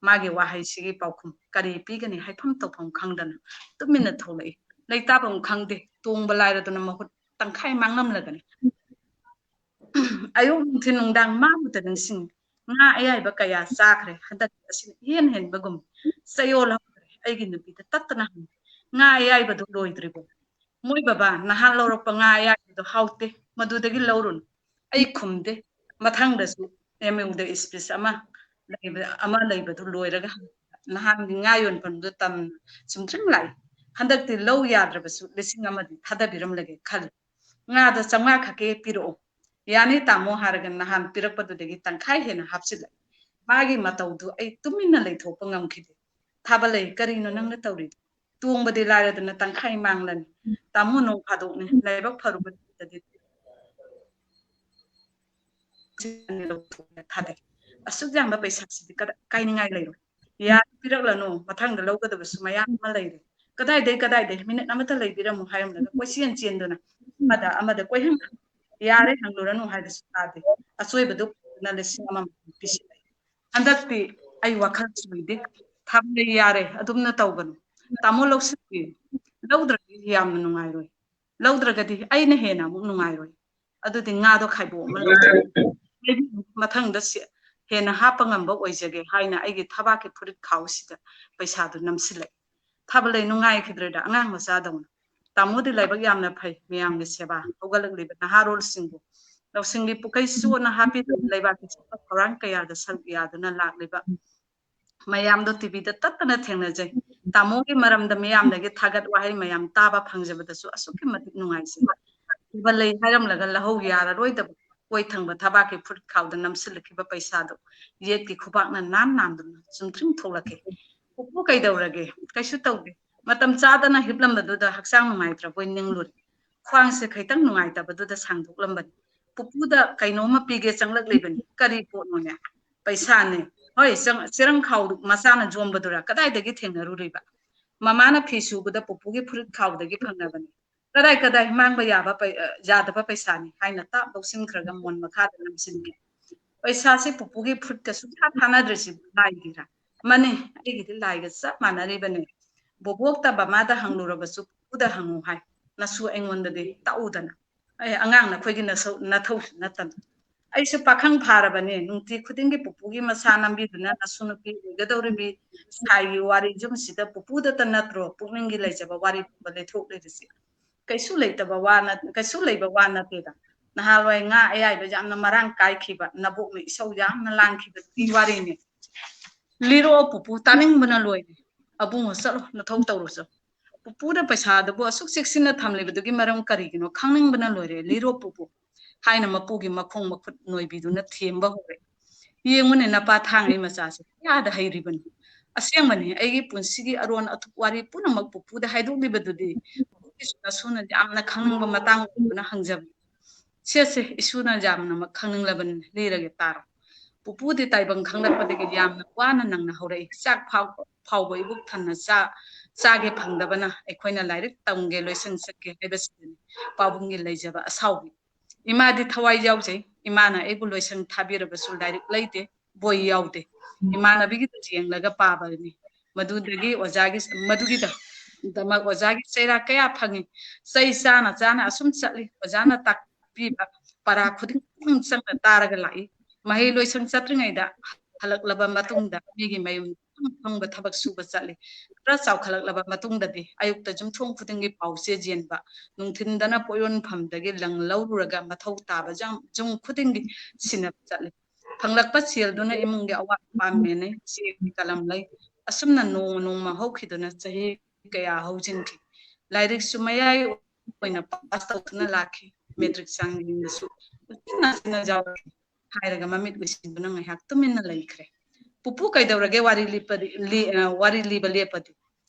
ꯃꯥꯒꯤ ꯋꯥꯍꯩꯁꯤꯒꯤ ꯄꯥꯎꯈꯨꯝ ꯀꯔꯤ ꯄꯤꯒꯅꯤ ꯍꯥꯏꯐꯝ ꯇꯧꯐꯝ ꯈꯪꯗꯅ ꯇꯨꯃꯤꯟꯅ ꯊꯣꯛꯂꯛꯏ ꯂꯩꯇꯥꯐꯝ ꯈꯪꯗꯦ ꯇꯣꯡꯕ ꯂꯥꯏꯔꯗꯨꯅ ꯃꯍꯨꯠ ꯇꯪꯈꯥꯏ ꯃꯥꯡꯂꯝꯂꯒꯅꯤ ꯑꯌꯨꯛ ꯅꯨꯡꯊꯤꯜ ꯅꯨꯡꯗꯥꯡ ꯃꯥꯕꯨꯇ ꯅꯤꯡꯁꯤꯡꯉꯤ ꯉꯥ ꯑꯌꯥꯏꯕ ꯀꯌꯥ ꯆꯥꯈ꯭ꯔꯦ ꯍꯟꯗꯛ ꯑꯁꯤꯅ ꯏꯍꯦꯟ ꯍꯦꯟꯕꯒꯨꯝ ꯆꯌꯣꯜ ꯑꯩꯒꯤ ꯅꯨꯄꯤꯗ ꯇꯠꯇꯅ ꯉꯥ ꯑꯌꯥꯏꯕꯗꯨ ꯂꯣꯏꯗ꯭ꯔꯤꯕꯣ ꯃꯣꯏ ꯕꯕꯥ ꯅꯍꯥꯟ ꯂꯧꯔꯛꯄ ꯉꯥ ꯑꯌꯥꯏꯕꯗꯣ ꯍꯥꯎꯇꯦ ꯃꯗꯨꯗꯒꯤ ꯂꯧꯔꯨꯅꯨ ꯑꯩ ꯈꯨꯝꯗꯦ ꯃꯊꯪꯗꯁꯨ MUꯗ ꯏꯁꯄꯤꯁ ꯑꯃ ꯂꯩꯕꯗꯨ ꯂꯣꯏꯔꯒ ꯅꯍꯥꯟꯒꯤ ꯉꯥ ꯌꯣꯟꯐꯝꯗꯨ ꯆꯨꯝꯗ꯭ꯔꯤꯡ ꯂꯥꯛꯏ ꯍꯟꯗꯛꯇꯤ ꯂꯧ ꯌꯥꯗ꯭ꯔꯕꯁꯨ 1,000 ꯊꯥꯗꯕꯤꯔꯝꯂꯒꯦ ꯈꯜꯂꯤ ꯉꯥꯗꯣ 500 ꯈꯛꯀꯤ ꯄꯤꯔꯛꯑꯣ ꯌꯥꯅꯤ ꯇꯥꯃꯣ ꯍꯥꯏꯔꯒ ꯅꯍꯥꯟ ꯄꯤꯔꯛꯄꯗꯨꯗꯒꯤ ꯇꯪꯈꯥꯏ ꯍꯦꯟꯅ ꯍꯥꯞꯆꯤꯜꯂꯦ ꯃꯥꯒꯤ ꯃꯇꯧꯗꯨ ꯑꯩ ꯇꯨꯃꯤꯟꯅ ꯂꯩꯊꯣꯛꯄ ꯉꯝꯈꯤꯗꯦ ꯊꯥꯕꯂꯩ ꯀꯔꯤꯅꯣ ꯅꯪꯅ ꯇꯧꯔꯤꯗꯣ ꯇꯣꯡꯕꯗꯤ ꯂꯥꯏꯔꯗꯅ ꯇꯪꯈꯥꯏ ꯃꯥꯡꯂꯅꯤ ꯇꯥꯃꯣ ꯅꯣꯡ ꯐꯥꯗꯣꯛꯅꯤ ꯂꯥꯏꯕꯛ ꯐꯔꯨꯕꯗꯗꯤ ꯊꯥꯗꯩ ꯑꯁꯨꯛ ꯌꯥꯝꯕ ꯄꯩꯁꯥꯁꯤꯗꯤ ꯀꯥꯏꯅꯤꯡꯉꯥꯏ ꯂꯩꯔꯣꯏ ꯌꯥꯔꯦ ꯄꯤꯔꯛꯂꯅꯨ ꯃꯊꯪꯗ ꯂꯧꯒꯗꯕꯁꯨ ꯃꯌꯥꯝ ꯑꯃ ꯂꯩꯔꯦ ꯀꯗꯥꯏꯗꯩ ꯃꯤꯅꯤꯠ ꯑꯃꯠꯇ ꯂꯩꯕꯤꯔꯝꯃꯨ ꯍꯥꯏꯔꯝꯂꯒ ꯀꯣꯏꯆꯦꯟ ꯆꯦꯟꯗꯨꯅ ꯑꯃꯗ ꯀꯣꯏꯍꯪ ꯌꯥꯔꯦ ꯍꯪꯂꯨꯔꯅꯨ ꯍꯥꯏꯕꯁꯨ ꯇꯥꯗꯦ ꯑꯆꯣꯏꯕꯗꯨ 1,000 ꯄꯤꯁꯤꯜꯂꯛꯏ ꯍꯟꯗꯛꯇꯤ ꯑꯩ ꯋꯥꯈꯜ ꯁꯨꯏꯗꯦ ꯊꯥꯕꯂꯩ ꯌꯥꯔꯦ ꯑꯗꯨꯝꯅ ꯇꯧꯒꯅꯨ ꯇꯥꯃꯣ ꯂꯧꯁꯤꯟꯕꯤꯌꯨ ꯂꯧꯗ꯭ꯔꯒꯗꯤ ꯌꯥꯝꯅ ꯅꯨꯡꯉꯥꯏꯔꯣꯏ ꯂꯧꯗ꯭ꯔꯒꯗꯤ ꯑꯩꯅ ꯍꯦꯟꯅ ꯑꯃꯨꯛ ꯅꯨꯡꯉꯥꯏꯔꯣꯏ ꯑꯗꯨꯗꯤ ꯉꯥꯗꯣ ꯈꯥꯏꯗꯣꯛ ꯑꯃ ꯂꯧꯖꯒꯦ ꯃꯊꯪꯗ ꯍꯦꯟꯅ ꯍꯥꯞꯄ ꯉꯝꯕ ꯑꯣꯏꯖꯒꯦ ꯍꯥꯏꯅ ꯑꯩꯒꯤ ꯊꯕꯥꯛꯀꯤ ꯐꯨꯔꯤꯠ ꯈꯥꯎꯁꯤꯗ ꯄꯩꯁꯥꯗꯨ ꯅꯝꯁꯤꯜꯂꯛꯏ ꯊꯥꯕꯂꯩ ꯅꯨꯡꯉꯥꯏꯈꯤꯗ꯭ꯔꯦꯗ ꯑꯉꯥꯡ ꯃꯆꯥꯗꯧꯅ ꯇꯥꯃꯣꯗꯤ ꯂꯥꯏꯕꯛ ꯌꯥꯝꯅ ꯐꯩ ꯃꯤꯌꯥꯝꯒꯤ ꯁꯦꯕꯥ ꯍꯧꯒꯠꯂꯛꯂꯤꯕ ꯅꯍꯥꯔꯣꯜꯁꯤꯡꯕꯨ ꯂꯧꯁꯤꯡꯒꯤ ꯄꯨꯈꯩ ꯆꯣꯠꯅ ꯍꯥꯞꯄꯤꯗꯨꯅ ꯂꯩꯕꯥꯛꯀꯤ ꯊꯧꯔꯥꯡ ꯀꯌꯥꯗ ꯁꯔꯨꯛ ꯌꯥꯗꯨꯅ ꯂꯥꯛꯂꯤꯕ ꯃꯌꯥꯝꯗꯣ ꯇꯤꯚꯤꯗ ꯇꯠꯇꯅ ꯊꯦꯡꯅꯖꯩ ꯇꯥꯃꯣꯒꯤ ꯃꯔꯝꯗ ꯃꯤꯌꯥꯝꯗꯒꯤ ꯊꯥꯒꯠ ꯋꯥꯍꯩ ꯃꯌꯥꯝ ꯇꯥꯕ ꯐꯪꯖꯕꯗꯁꯨ ꯑꯁꯨꯛꯀꯤ ꯃꯇꯤꯛ ꯅꯨꯡꯉꯥꯏꯖꯩ ꯊꯥꯕꯂꯩ ꯍꯥꯏꯔꯝꯂꯒ ꯂꯧꯍꯧ ꯌꯥꯔꯔꯣꯏꯗꯕ ꯀꯣꯏ ꯊꯪꯕ ꯊꯕꯥꯛꯀꯤ ꯐꯨꯔꯤꯠ ꯈꯥꯎꯗ ꯅꯝꯁꯤꯜꯂꯛꯈꯤꯕ ꯄꯩꯁꯥꯗꯣ ꯌꯦꯠꯀꯤ ꯈꯨꯕꯥꯛꯅ ꯅꯥꯟꯗꯨꯅ ꯆꯨꯝꯊ꯭ꯔꯤꯡ ꯊꯣꯛꯂꯛꯈꯤ ꯄꯨꯄꯨ ꯀꯩꯗꯧꯔꯒꯦ ꯀꯩꯁꯨ ꯇꯧꯗꯦ ꯃꯇꯝ ꯆꯥꯗꯅ ꯍꯤꯞꯂꯝꯕꯗꯨꯗ ꯍꯛꯆꯥꯡ ꯅꯨꯡꯉꯥꯏꯇ꯭ꯔꯕꯣꯏ ꯅꯤꯡꯂꯨꯔꯦ ꯈ꯭ꯋꯥꯡꯁꯦ ꯈꯤꯇꯪ ꯅꯨꯡꯉꯥꯏꯇꯕꯗꯨꯗ ꯁꯥꯡꯗꯣꯛꯂꯝꯕꯅꯤ ꯄꯨꯄꯨꯗ ꯀꯩꯅꯣꯝꯃ ꯄꯤꯒꯦ ꯆꯪꯂꯛꯂꯤꯕꯅꯤ ꯀꯔꯤ ꯄꯣꯠꯅꯣꯅꯦ ꯄꯩꯁꯥꯅꯦ ꯍꯣꯏ ꯆꯦꯔꯪ ꯈꯥꯎ ꯃꯆꯥꯅ ꯖꯣꯝꯕꯗꯨꯔꯥ ꯀꯗꯥꯏꯗꯒꯤ ꯊꯦꯡꯅꯔꯨꯔꯤꯕ ꯃꯃꯥꯅ ꯐꯤ ꯁꯨꯕꯗ ꯄꯨꯄꯨꯒꯤ ꯐꯨꯔꯤꯠ ꯈꯥꯎꯗꯒꯤ ꯐꯪꯅꯕꯅꯤ ꯀꯗꯥꯏ ꯃꯥꯡꯕ ꯌꯥꯗꯕ ꯄꯩꯁꯥꯅꯤ ꯍꯥꯏꯅ ꯇꯥꯞ ꯂꯧꯁꯤꯟꯈ꯭ꯔꯒ ꯃꯣꯟ ꯃꯈꯥꯗ ꯅꯝꯁꯤꯟꯈꯤ ꯄꯩꯁꯥꯁꯦ ꯄꯨꯄꯨꯒꯤ ꯐꯨꯔꯤꯠꯀ ꯁꯨꯡꯊꯥ ꯊꯥꯅꯗ꯭ꯔꯤꯁꯤ ꯂꯥꯏꯒꯤꯔꯥ ꯃꯅꯦ ꯑꯩꯒꯤꯗꯤ ꯂꯥꯏꯒ ꯆꯞ ꯃꯥꯟꯅꯔꯤꯕꯅꯦ ꯕꯣꯕꯣꯛꯇ ꯃꯃꯥꯗ ꯍꯪꯂꯨꯔꯕꯁꯨ ꯄꯨꯄꯨꯗ ꯍꯪꯉꯨ ꯍꯥꯏ ꯅꯁꯨ ꯑꯩꯉꯣꯟꯗꯗꯤ ꯇꯥꯛꯎꯗꯅ ꯑꯩ ꯑꯉꯥꯡ ꯅꯈꯣꯏꯒꯤ ꯅꯊꯧꯁꯨ ꯅꯠꯇꯅ ꯑꯩꯁꯨ ꯄꯥꯈꯪ ꯐꯥꯔꯕꯅꯦ ꯅꯨꯡꯇꯤ ꯈꯨꯗꯤꯡꯒꯤ ꯄꯨꯄꯨꯒꯤ ꯃꯁꯥ ꯅꯝꯕꯤꯗꯨꯅ ꯅꯁꯨ ꯅꯨꯄꯤ ꯑꯣꯏꯒꯗꯧꯔꯤꯕꯤ ꯁꯥꯏꯒꯤ ꯋꯥꯔꯤ ꯌꯨꯝꯁꯤꯗ ꯄꯨꯄꯨꯗꯇ ꯅꯠꯇ꯭ꯔꯣ ꯄꯨꯛꯅꯤꯡꯒꯤ ꯂꯩꯖꯕ ꯋꯥꯔꯤ ꯂꯩꯊꯣꯛꯂꯤꯔꯤꯁꯤ ꯀꯩꯁꯨ ꯂꯩꯕ ꯋꯥ ꯅꯠꯇꯦꯗ ꯅꯍꯥꯟꯋꯥꯏ ꯉꯥ ꯑꯌꯥꯏꯕ ꯌꯥꯝꯅ ꯃꯔꯥꯡ ꯀꯥꯏꯈꯤꯕ ꯅꯕꯣꯛꯅ ꯏꯁꯧ ꯌꯥꯝꯅ ꯂꯥꯡꯈꯤꯕꯒꯤ ꯋꯥꯔꯤꯅꯤ ꯂꯤꯔꯛꯑꯣ ꯄꯨꯄꯨ ꯇꯥꯅꯤꯡꯕꯅ ꯂꯣꯏꯔꯦ ꯑꯕꯨꯡꯉꯣ ꯆꯠꯂꯣ ꯅꯊꯧ ꯇꯧꯔꯨꯆꯣ ꯄꯨꯄꯨꯅ ꯄꯩꯁꯥꯗꯨꯕꯨ ꯑꯁꯨꯛ ꯆꯦꯛꯁꯤꯟꯅ ꯊꯝꯂꯤꯕꯗꯨꯒꯤ ꯃꯔꯝ ꯀꯔꯤꯒꯤꯅꯣ ꯈꯪꯅꯤꯡꯕꯅ ꯂꯣꯏꯔꯦ ꯂꯤꯔꯣ ꯄꯨꯄꯨ ꯍꯥꯏꯅ ꯃꯄꯨꯒꯤ ꯃꯈꯣꯡ ꯃꯈꯨꯠ ꯅꯣꯏꯕꯤꯗꯨꯅ ꯊꯦꯝꯕ ꯍꯧꯔꯦ ꯌꯦꯡꯉꯨꯅꯦ ꯅꯄꯥ ꯊꯥꯡꯉꯩ ꯃꯆꯥꯁꯦ ꯀꯌꯥꯗ ꯍꯩꯔꯤꯕꯅꯤ ꯑꯁꯦꯡꯕꯅꯤ ꯑꯩꯒꯤ ꯄꯨꯟꯁꯤꯒꯤ ꯑꯔꯣꯟ ꯑꯊꯨꯞ ꯋꯥꯔꯤ ꯄꯨꯝꯅꯃꯛ ꯄꯨꯄꯨꯗ ꯍꯥꯏꯗꯣꯛꯂꯤꯕꯗꯨꯗꯤ ꯄꯨꯄꯨꯒꯤꯁꯨ ꯅꯁꯨꯅ ꯌꯥꯝꯅ ꯈꯪꯅꯤꯡꯕ ꯃꯇꯥꯡ ꯑꯣꯏꯗꯨꯅ ꯍꯪꯖꯕꯅꯤ ꯁꯦ ꯏꯁꯨꯅ ꯌꯥꯝꯅꯃꯛ ꯈꯪꯅꯤꯡꯂꯕꯅꯤ ꯂꯤꯔꯒꯦ ꯇꯥꯔꯣ ꯄꯨꯄꯨꯗꯤ ꯇꯥꯏꯕꯪ ꯈꯪꯂꯛꯄꯗꯒꯤ ꯌꯥꯝꯅ ꯋꯥꯅ ꯅꯪꯅ ꯍꯧꯔꯛꯏ ꯆꯥꯛ ꯐꯥꯎꯕ ꯏꯕꯨꯛ ꯊꯟꯅ ꯆꯥꯒꯦ ꯐꯪꯗꯕꯅ ꯑꯩꯈꯣꯏꯅ ꯂꯥꯏꯔꯤꯛ ꯇꯝꯒꯦ ꯂꯣꯏꯁꯪ ꯆꯠꯀꯦ ꯍꯥꯏꯕꯁꯤꯗꯅꯤ ꯄꯥꯕꯨꯡꯒꯤ ꯂꯩꯖꯕ ꯑꯁꯥꯎꯕꯤ ꯏꯃꯥꯗꯤ ꯊꯋꯥꯏ ꯌꯥꯎꯖꯩ ꯏꯃꯥꯅ ꯑꯩꯕꯨ ꯂꯣꯏꯁꯪ ꯊꯥꯕꯤꯔꯕꯁꯨ ꯂꯥꯏꯔꯤꯛ ꯂꯩꯇꯦ ꯕꯣꯏ ꯌꯥꯎꯗꯦ ꯏꯃꯥꯟꯅꯕꯤꯒꯤꯗ ꯌꯦꯡꯂꯒ ꯄꯥꯕꯅꯤ ꯃꯗꯨꯒꯤꯗꯃꯛ ꯑꯣꯖꯥꯒꯤ ꯆꯩꯔꯥꯛ ꯀꯌꯥ ꯐꯪꯉꯤ ꯆꯩ ꯆꯥꯅ ꯑꯁꯨꯝ ꯆꯠꯂꯤ ꯑꯣꯖꯥꯅ ꯇꯥꯛꯄꯤꯕ ꯄꯔꯥ ꯈꯨꯗꯤꯡ ꯆꯪꯅ ꯇꯥꯔꯒ ꯂꯥꯛꯏ ꯃꯍꯩ ꯂꯣꯏꯁꯪ ꯆꯠꯇ꯭ꯔꯤꯉꯩꯗ ꯍꯜꯂꯛꯂꯕ ꯃꯇꯨꯡꯗ ꯃꯤꯒꯤ ꯃꯌꯨꯝ ꯐꯪꯕ ꯊꯕꯛ ꯁꯨꯕ ꯆꯠꯂꯤ ꯈꯔ ꯆꯥꯎꯈꯠꯂꯛꯂꯕ ꯃꯇꯨꯡꯗꯗꯤ ꯑꯌꯨꯛꯇ ꯌꯨꯝꯊꯣꯡ ꯈꯨꯗꯤꯡꯒꯤ ꯄꯥꯎꯆꯦ ꯌꯦꯟꯕ ꯅꯨꯡꯊꯤꯟꯗꯅ ꯄꯣꯌꯣꯟꯐꯝꯗꯒꯤ ꯂꯪ ꯂꯧꯔꯨꯔꯒ ꯃꯊꯧ ꯇꯥꯕ ꯌꯨꯝ ꯈꯨꯗꯤꯡꯒꯤ ꯁꯤꯟꯅꯕ ꯆꯠꯂꯤ ꯐꯪꯂꯛꯄ ꯁꯦꯜꯗꯨꯅ ꯏꯃꯨꯡꯒꯤ ꯑꯋꯥꯠ ꯑꯄꯥ ꯃꯦꯟꯅꯩ ꯆꯦꯒꯤ ꯀꯂꯝ ꯂꯩ ꯑꯁꯨꯝꯅ ꯅꯣꯡꯃ ꯍꯧꯈꯤꯗꯨꯅ ꯆꯍꯤ ꯀꯌꯥ ꯍꯧꯖꯤꯟꯈꯤ ꯂꯥꯏꯔꯤꯛꯁꯨ ꯃꯌꯥꯏ ꯑꯣꯏꯅ ꯄꯥꯁ ꯇꯧꯗꯨꯅ ꯂꯥꯛꯈꯤ ꯃꯦꯇ꯭ꯔꯤꯛ ꯆꯥꯡꯌꯦꯡꯗꯁꯨ ꯌꯥꯎꯔꯛꯈꯤ ꯍꯥꯏꯔꯒ ꯃꯃꯤꯠ ꯎꯏꯁꯤꯟꯗꯨꯅ ꯉꯥꯏꯍꯥꯛ ꯇꯨꯃꯤꯟꯅ ꯂꯩꯈ꯭ꯔꯦ ꯄꯨꯄꯨ ꯀꯩꯗꯧꯔꯒꯦ ꯋꯥꯔꯤ ꯂꯤꯕ ꯂꯦꯞꯄꯗꯤ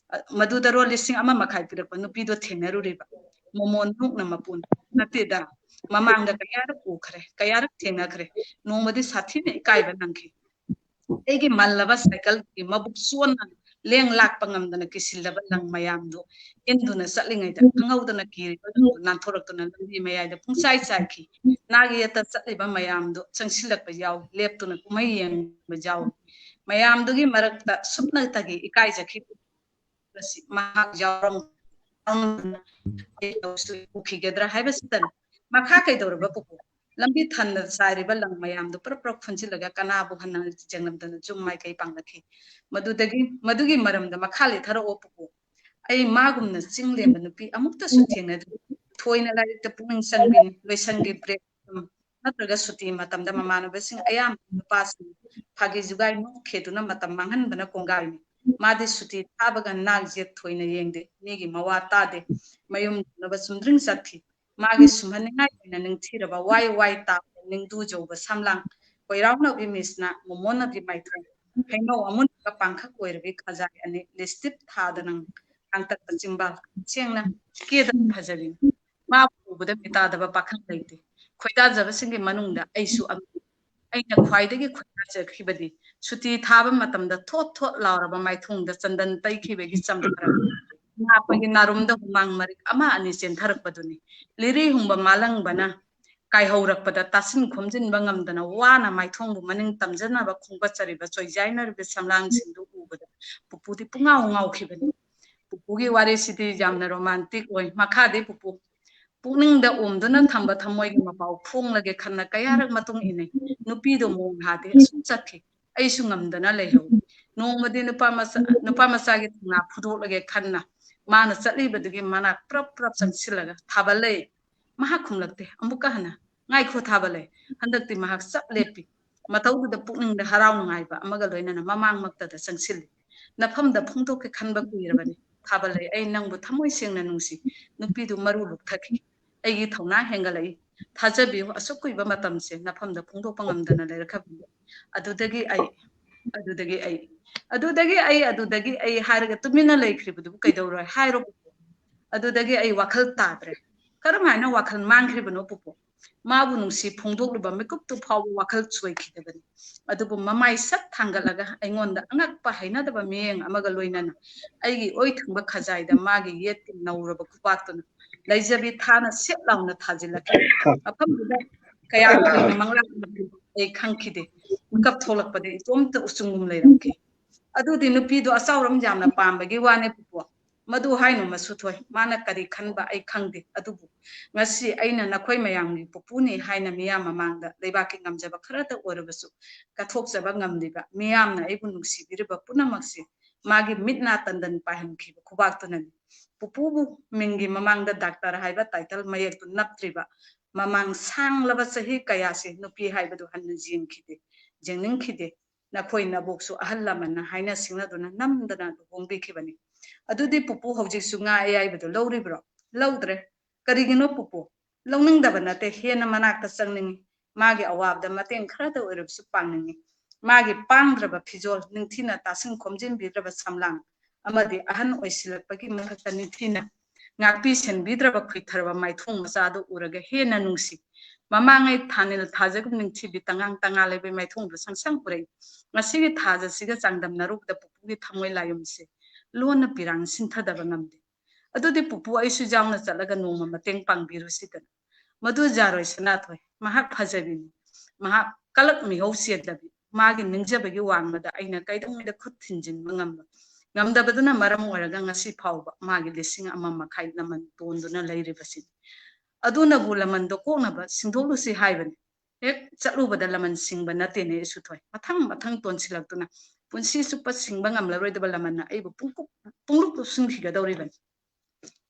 ꯃꯗꯨꯗꯔꯣ 1,500 ꯄꯤꯔꯛꯄ ꯅꯨꯄꯤꯗꯣ ꯊꯦꯡꯅꯔꯨꯔꯤꯕ ꯃꯣꯃꯣꯟ ꯅꯣꯛꯅ ꯃꯄꯨꯟ ꯅꯠꯇꯦꯗ ꯃꯃꯥꯡꯗ ꯀꯌꯥꯔꯛ ꯎꯈ꯭ꯔꯦ ꯀꯌꯥꯔꯛ ꯊꯦꯡꯅꯈ꯭ꯔꯦ ꯅꯣꯡꯃꯗꯤ ꯁꯥꯊꯤꯅ ꯏꯀꯥꯏꯕ ꯅꯪꯈꯤ ꯑꯩꯒꯤ ꯃꯜꯂꯕ ꯁꯥꯏꯀꯜꯒꯤ ꯃꯕꯨꯛ ꯆꯣꯟꯅ ꯂꯦꯡ ꯂꯥꯛꯄ ꯉꯝꯗꯅ ꯀꯤꯁꯤꯜꯂꯕ ꯂꯪ ꯃꯌꯥꯝꯗꯣ ꯏꯟꯗꯨꯅ ꯆꯠꯂꯤꯉꯩꯗ ꯈꯪꯍꯧꯗꯅ ꯀꯤꯔꯤꯕꯗꯨ ꯅꯥꯟꯊꯣꯔꯛꯇꯨꯅ ꯂꯝꯕꯤ ꯃꯌꯥꯏꯗ ꯄꯨꯡꯆꯥꯏ ꯆꯥꯏꯈꯤ ꯅꯥꯒꯤ ꯌꯦꯠꯇ ꯆꯠꯂꯤꯕ ꯃꯌꯥꯝꯗꯣ ꯆꯪꯁꯤꯜꯂꯛꯄ ꯌꯥꯎꯏ ꯂꯦꯞꯇꯨꯅ ꯀꯨꯝꯍꯩ ꯌꯦꯡꯕ ꯌꯥꯎꯏ ꯃꯌꯥꯝꯗꯨꯒꯤ ꯃꯔꯛꯇ ꯁꯨꯞꯅꯇꯒꯤ ꯏꯀꯥꯏꯖꯈꯤꯕꯁꯤ ꯃꯍꯥꯛ ꯎꯈꯤꯒꯗ꯭ꯔꯥ ꯍꯥꯏꯕꯁꯤꯗꯅꯤ ꯃꯈꯥ ꯀꯩꯗꯧꯔꯕ ꯄꯨꯄꯨ lambi thanna sairiba lang mayam do prap phunjilaga kana bu hanna jengnamdana jum mai kai panglakhi madugi maram da makhali thara opu ai magumna chinglemba nupi amukta su thengna thoina lai ta puning sangbin loisangi break natraga suti matamda mamana besing ayam pas phagi jugai no kheduna matam manghan bana kongai madi suti thabaga nag jet thoina yengde nigi mawa tade mayum naba sumdring sathi magi sumhaningai na ning thiraba wai ta ning du joba samlang koirauna bi misna momona bi maithon haino amun ka pangkha koirbi khajai ani listit thadanang angtak chimbal chengna keda phajabin ma buda pitada ba pakhang leite khoida jaba singi manungda aisu aina khwaidagi khoida jakhibadi suti thaba matamda thot lauraba maithungda chandan taikibegi chamthara napagi narumda humang marik ama ani chentharakpaduni liri humba malang bana kai haurakpada tasin khomjin bangamdana wana maithongbu maning tamjana ba khungba chariba choijainer be samlang singdu ubada pupudi pungau ngau khibani pupugi wari sidi jamna romantic oi makhade pupu puning da umduna thamba thamoy ma pau phung lage khanna kayarak matung ine nupi do mong hade asum chakhi ai su ngamdana leho nongmadi nupa masa gi na phudok lage khanna mana chali badugi mana prap changsilaga thabale maha khumlakte amuka hana ngai kho thabale handakti mahak chap lepi matau da puning da harau ngai ba amaga loina na mamang makta da changsil nafam da phungtok ke khanba kuirabani thabale ai nangbu thamoy sengna nungsi nupi du maru luk thaki aigi thona hengalai thajabi asukui ba matamse nafamda phungdok pangamdana lerakhabi adudagi ai harga tumina leikhribdu kaidawroi hairo adudagi ai wakhal tadre karam haina wakhal manghribno pupo mabu nungsi phungdokluba mekup tu phawu wakhal chuikhidabani adubu mamai sat thangalaga aingonda angakpa hainadaba meng amaga loinana aigi oi thungba khajaida magi yet nauraba kupatuna laijabi thana set launa thajilaki afamda kaya kuina mangla ai khangkhide kap tholakpade tomta usungum leiramke adudi nupido asawram jamna pambagi wane pupo madu haino masuthoi mana kari khanba ai khangde adubu ngasi aina nakhoi mayamgi pupuni haina miyam mamangda leibaki ngamjaba kharata orabasu kathokjaba ngamdiba miyamna aibu nungsibiriba punamaksi magi mitna tandan pahamkhiba khubaktunani pupubu mingi mamangda doctor haiba title mayektu naptriba mamang sanglaba sahi kayase nupi haibadu hanna jingkhide jengningskhide nakhoi naboksu ahallamanna haina singnaduna namdana bongbikhibani adudi pupu hojiksu nga aibadu lawribro lawdre karigino pupu lawningdaba nate hena manakta changningi magi awabda mateng kharada oirabsu pangningi magi pangdraba phijol ningthina tasin khomjin bidraba samlang amadi ahan oisilakpagi mathakta ningthina ngakpi senbidraba khuitharba maithung machadu uraga hena nungsi mamangai thanil thajagum ningthibi tangang tangalebe maithungbu sangsang urai ngasigi thaja siga changdamnarukda pupugi thamoi layumse lona pirang sinthadaba ngamde adudi pupu aisu jamna chalaga noma mateng pangbiru sidana madu jaroi sanathoi mahak phajabini mahak kalak mi hausiadabi magi ningjabagi wangmada aina kaidangda khut thinjin mangamba ngamdabaduna maram oraga ngasi phawba magi lising ama makhai naman tonduna leiribasi aduna bulaman do koknaba singdolusi haibani hek chalubada laman singba natene suthoi mathang tonsilaktuna punsi supa singba ngamlaroidaba lamanna aibu pungluk singkhiga dawriban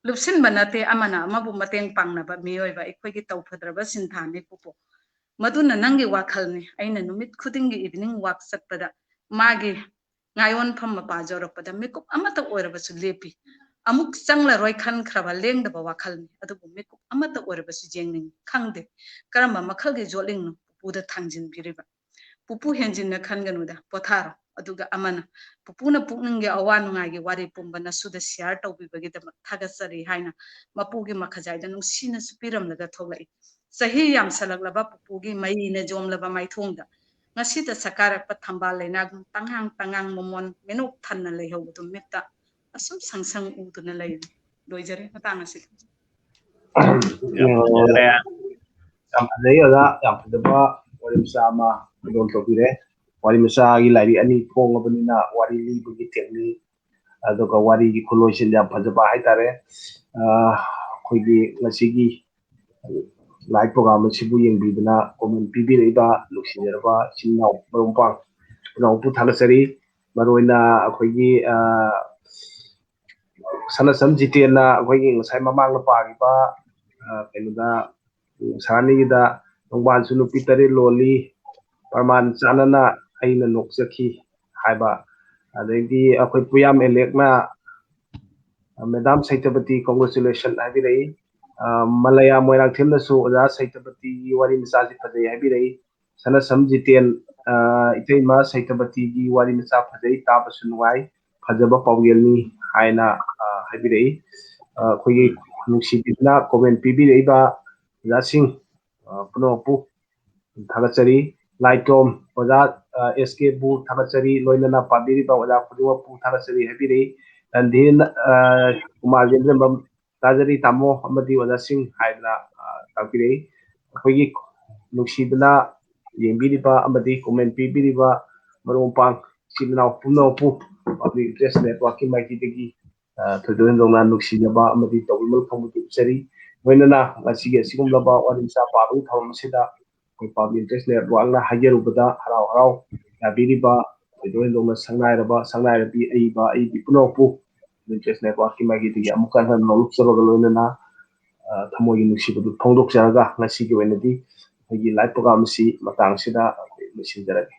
lupsin banate amana amabu mateng pangnaba miyoiba ikhoigi tawfadraba sinthani pupo maduna nangi wakhalni aina numit khudingi evening walk satpada magi ngayon phamma pajorokpada mekup amata oirabasu lepi amuk changla roi khan khraba lengdaba wakhalni adubu mekup amata oirabasu jengning khangde karamba makhalgi jolingno pupuda thangjin biriba pupu henjinna khanganuda pothara aduga amana pupuna pukninge awanungai wari pumbana suda share tawbibagida thagasari haina mapugi makhajaida nungsina supiramlaga tholai sahi yam salaglaba pupugi maina jomlaba maithongda ngasida sakarakpa thambal leina tangang momon menuk thanna leihawdu metta asum sangsang uduna lei loijare matangasi Yang ada ada yang kedua warimsa ama don topire warimsa gi lari ani phong abanina wari li bugi tekni adoga wari gi koloisin ya phajaba haitare khoigi ngasigi live program ꯑꯁꯤꯕꯨ ꯌꯦꯡꯕꯤꯗꯨꯅ comment ꯄꯤꯕꯤꯔꯛꯏꯕ ꯅꯨꯡꯁꯤꯖꯔꯕ ꯏꯆꯤꯟ ꯏꯅꯥꯎ ꯃꯔꯨꯞ ꯃꯄꯥꯡ ꯄꯨꯝꯅꯃꯛꯄꯨ ꯊꯥꯒꯠꯆꯔꯤ ꯃꯔꯨꯑꯣꯏꯅ ꯑꯩꯈꯣꯏꯒꯤ ꯁꯅꯁꯝ ꯖꯤꯇꯦꯟꯅ ꯑꯩꯈꯣꯏꯒꯤ ꯉꯁꯥꯏ ꯃꯃꯥꯡꯗ ꯄꯥꯈꯤꯕ ꯀꯩꯅꯣꯗ ꯁꯥꯔꯅꯤꯒꯤꯗ ꯅꯣꯡꯕꯥꯟꯁꯨ ꯅꯨꯄꯤ 8 ꯂꯣꯜꯂꯤ ꯄ꯭ꯔꯃꯥꯟ ꯆꯥꯅꯅ ꯑꯩꯅ ꯅꯣꯛꯆꯈꯤ ꯍꯥꯏꯕ ꯑꯗꯩꯗꯤ ꯑꯩꯈꯣꯏ ꯄꯨꯌꯥꯝ ꯑꯦꯂꯦꯛꯅ ꯃꯦꯗꯥꯝ ꯁꯩꯇꯕꯇꯤ ꯀꯣꯡꯒ꯭ꯔꯦꯆꯨꯂꯦꯁꯟ ꯍꯥꯏꯕꯤꯔꯛꯏ ꯃꯂꯌꯥ ꯃꯣꯏꯔꯥꯡꯊꯦꯝꯅꯁꯨ ꯑꯣꯖꯥ ꯁꯩꯇꯕꯇꯤꯒꯤ ꯋꯥꯔꯤ ꯃꯆꯥꯁꯤ ꯐꯖꯩ ꯍꯥꯏꯕꯤꯔꯛꯏ ꯁꯅꯁꯝ ꯖꯤꯇꯦꯟ ꯏꯇꯩꯃ ꯁꯩꯇꯕꯇꯤꯒꯤ ꯋꯥꯔꯤ ꯃꯆꯥ ꯐꯖꯩ ꯇꯥꯕꯁꯨ ꯅꯨꯡꯉꯥꯏ ꯐꯖꯕ ꯄꯥꯎꯖꯦꯜꯅꯤ ꯍꯥꯏꯅ ꯍꯥꯏꯕꯤꯔꯛꯏ ꯑꯩꯈꯣꯏꯒꯤ ꯅꯨꯡꯁꯤꯕꯤꯗꯨꯅ ꯀꯣꯃꯦꯟ ꯄꯤꯕꯤꯔꯛꯏꯕ ꯑꯣꯖꯥꯁꯤꯡ ꯄꯨꯝꯅꯃꯛꯄꯨ ꯊꯥꯒꯠꯆꯔꯤ ꯂꯥꯏꯇꯣꯝ ꯑꯣꯖꯥ SKꯕꯨ ꯊꯥꯒꯠꯆꯔꯤ ꯂꯣꯏꯅꯅ ꯄꯥꯕꯤꯔꯤꯕ ꯑꯣꯖꯥ ꯈꯨꯗꯤꯡꯃꯛꯄꯨ ꯊꯥꯒꯠꯆꯔꯤ ꯍꯥꯏꯕꯤꯔꯛꯏ ꯔꯟꯙꯤꯔ ꯀꯨꯃꯥꯔ ꯌꯦꯟꯗ꯭ꯔꯝꯕꯝ ꯇꯥꯖꯔꯤ ꯇꯥꯃꯣ ꯑꯃꯗꯤ ꯑꯣꯖꯥꯁꯤꯡ ꯍꯥꯏꯗꯅ ꯇꯥꯛꯄꯤꯔꯛꯏ ꯑꯩꯈꯣꯏꯒꯤ ꯅꯨꯡꯁꯤꯗꯨꯅ ꯌꯦꯡꯕꯤꯔꯤꯕ ꯑꯃꯗꯤ ꯀꯣꯃꯦꯟ ꯄꯤꯕꯤꯔꯤꯕ ꯃꯔꯨꯞ ꯃꯄꯥꯡ ꯏꯆꯤꯟ ꯏꯅꯥꯎ ꯄꯨꯝꯅꯃꯛꯄꯨ ꯄꯕ꯭ꯂꯤꯛ ꯏꯟꯇꯔꯦꯁ ꯅꯦꯠꯋꯥꯔꯛꯀꯤ ꯃꯥꯏꯀꯩꯗꯒꯤ ꯊꯣꯏꯗꯣꯛ ꯍꯦꯟꯗꯣꯛꯅ ꯅꯨꯡꯁꯤꯖꯕ ꯑꯃꯗꯤ ꯇꯧꯕꯤꯃꯜ ꯐꯪꯕꯒꯤ ꯎꯠꯆꯔꯤ ꯂꯣꯏꯅꯅ ꯉꯁꯤꯒꯤ ꯑꯁꯤꯒꯨꯝꯂꯕ ꯋꯥꯔꯤ ꯃꯆꯥ ꯄꯥꯕꯒꯤ ꯊꯧꯔꯝ ꯑꯁꯤꯗ ꯑꯩꯈꯣꯏ ꯄꯕ꯭ꯂꯤꯛ ꯏꯟꯇꯔꯦꯁ ꯅꯦꯠꯋꯥꯔꯛꯅ ꯍꯥꯏꯖꯔꯨꯕꯗ ꯍꯔꯥꯎ ꯍꯔꯥꯎ ꯌꯥꯕꯤꯔꯤꯕ ꯊꯣꯏꯗꯣꯛ ꯍꯦꯟꯗꯣꯛꯅ ꯁꯪꯅꯥꯏꯔꯕꯤ ꯑꯩꯒꯤ ꯄꯨꯝꯅꯃꯛꯄꯨ ꯏꯟꯇꯔꯦꯁ ꯅꯦꯠꯋꯥꯔꯛꯀꯤ ꯃꯥꯏꯀꯩꯗꯒꯤ ꯑꯃꯨꯛꯀ ꯍꯟꯅ ꯅꯣꯛꯆꯕꯒ ꯂꯣꯏꯅꯅ ꯊꯃꯣꯏꯒꯤ ꯅꯨꯡꯁꯤꯕꯗꯨ ꯐꯣꯡꯗꯣꯛꯆꯔꯒ ꯉꯁꯤꯒꯤ ꯑꯣꯏꯅꯗꯤ ꯑꯩꯈꯣꯏꯒꯤ ꯂꯥꯏꯚ ꯄ꯭ꯔꯣꯒ꯭ꯔꯥꯝ ꯑꯁꯤ ꯃꯇꯥꯡꯁꯤꯗ ꯑꯩꯈꯣꯏ ꯂꯣꯏꯁꯤꯟꯖꯔꯒꯦ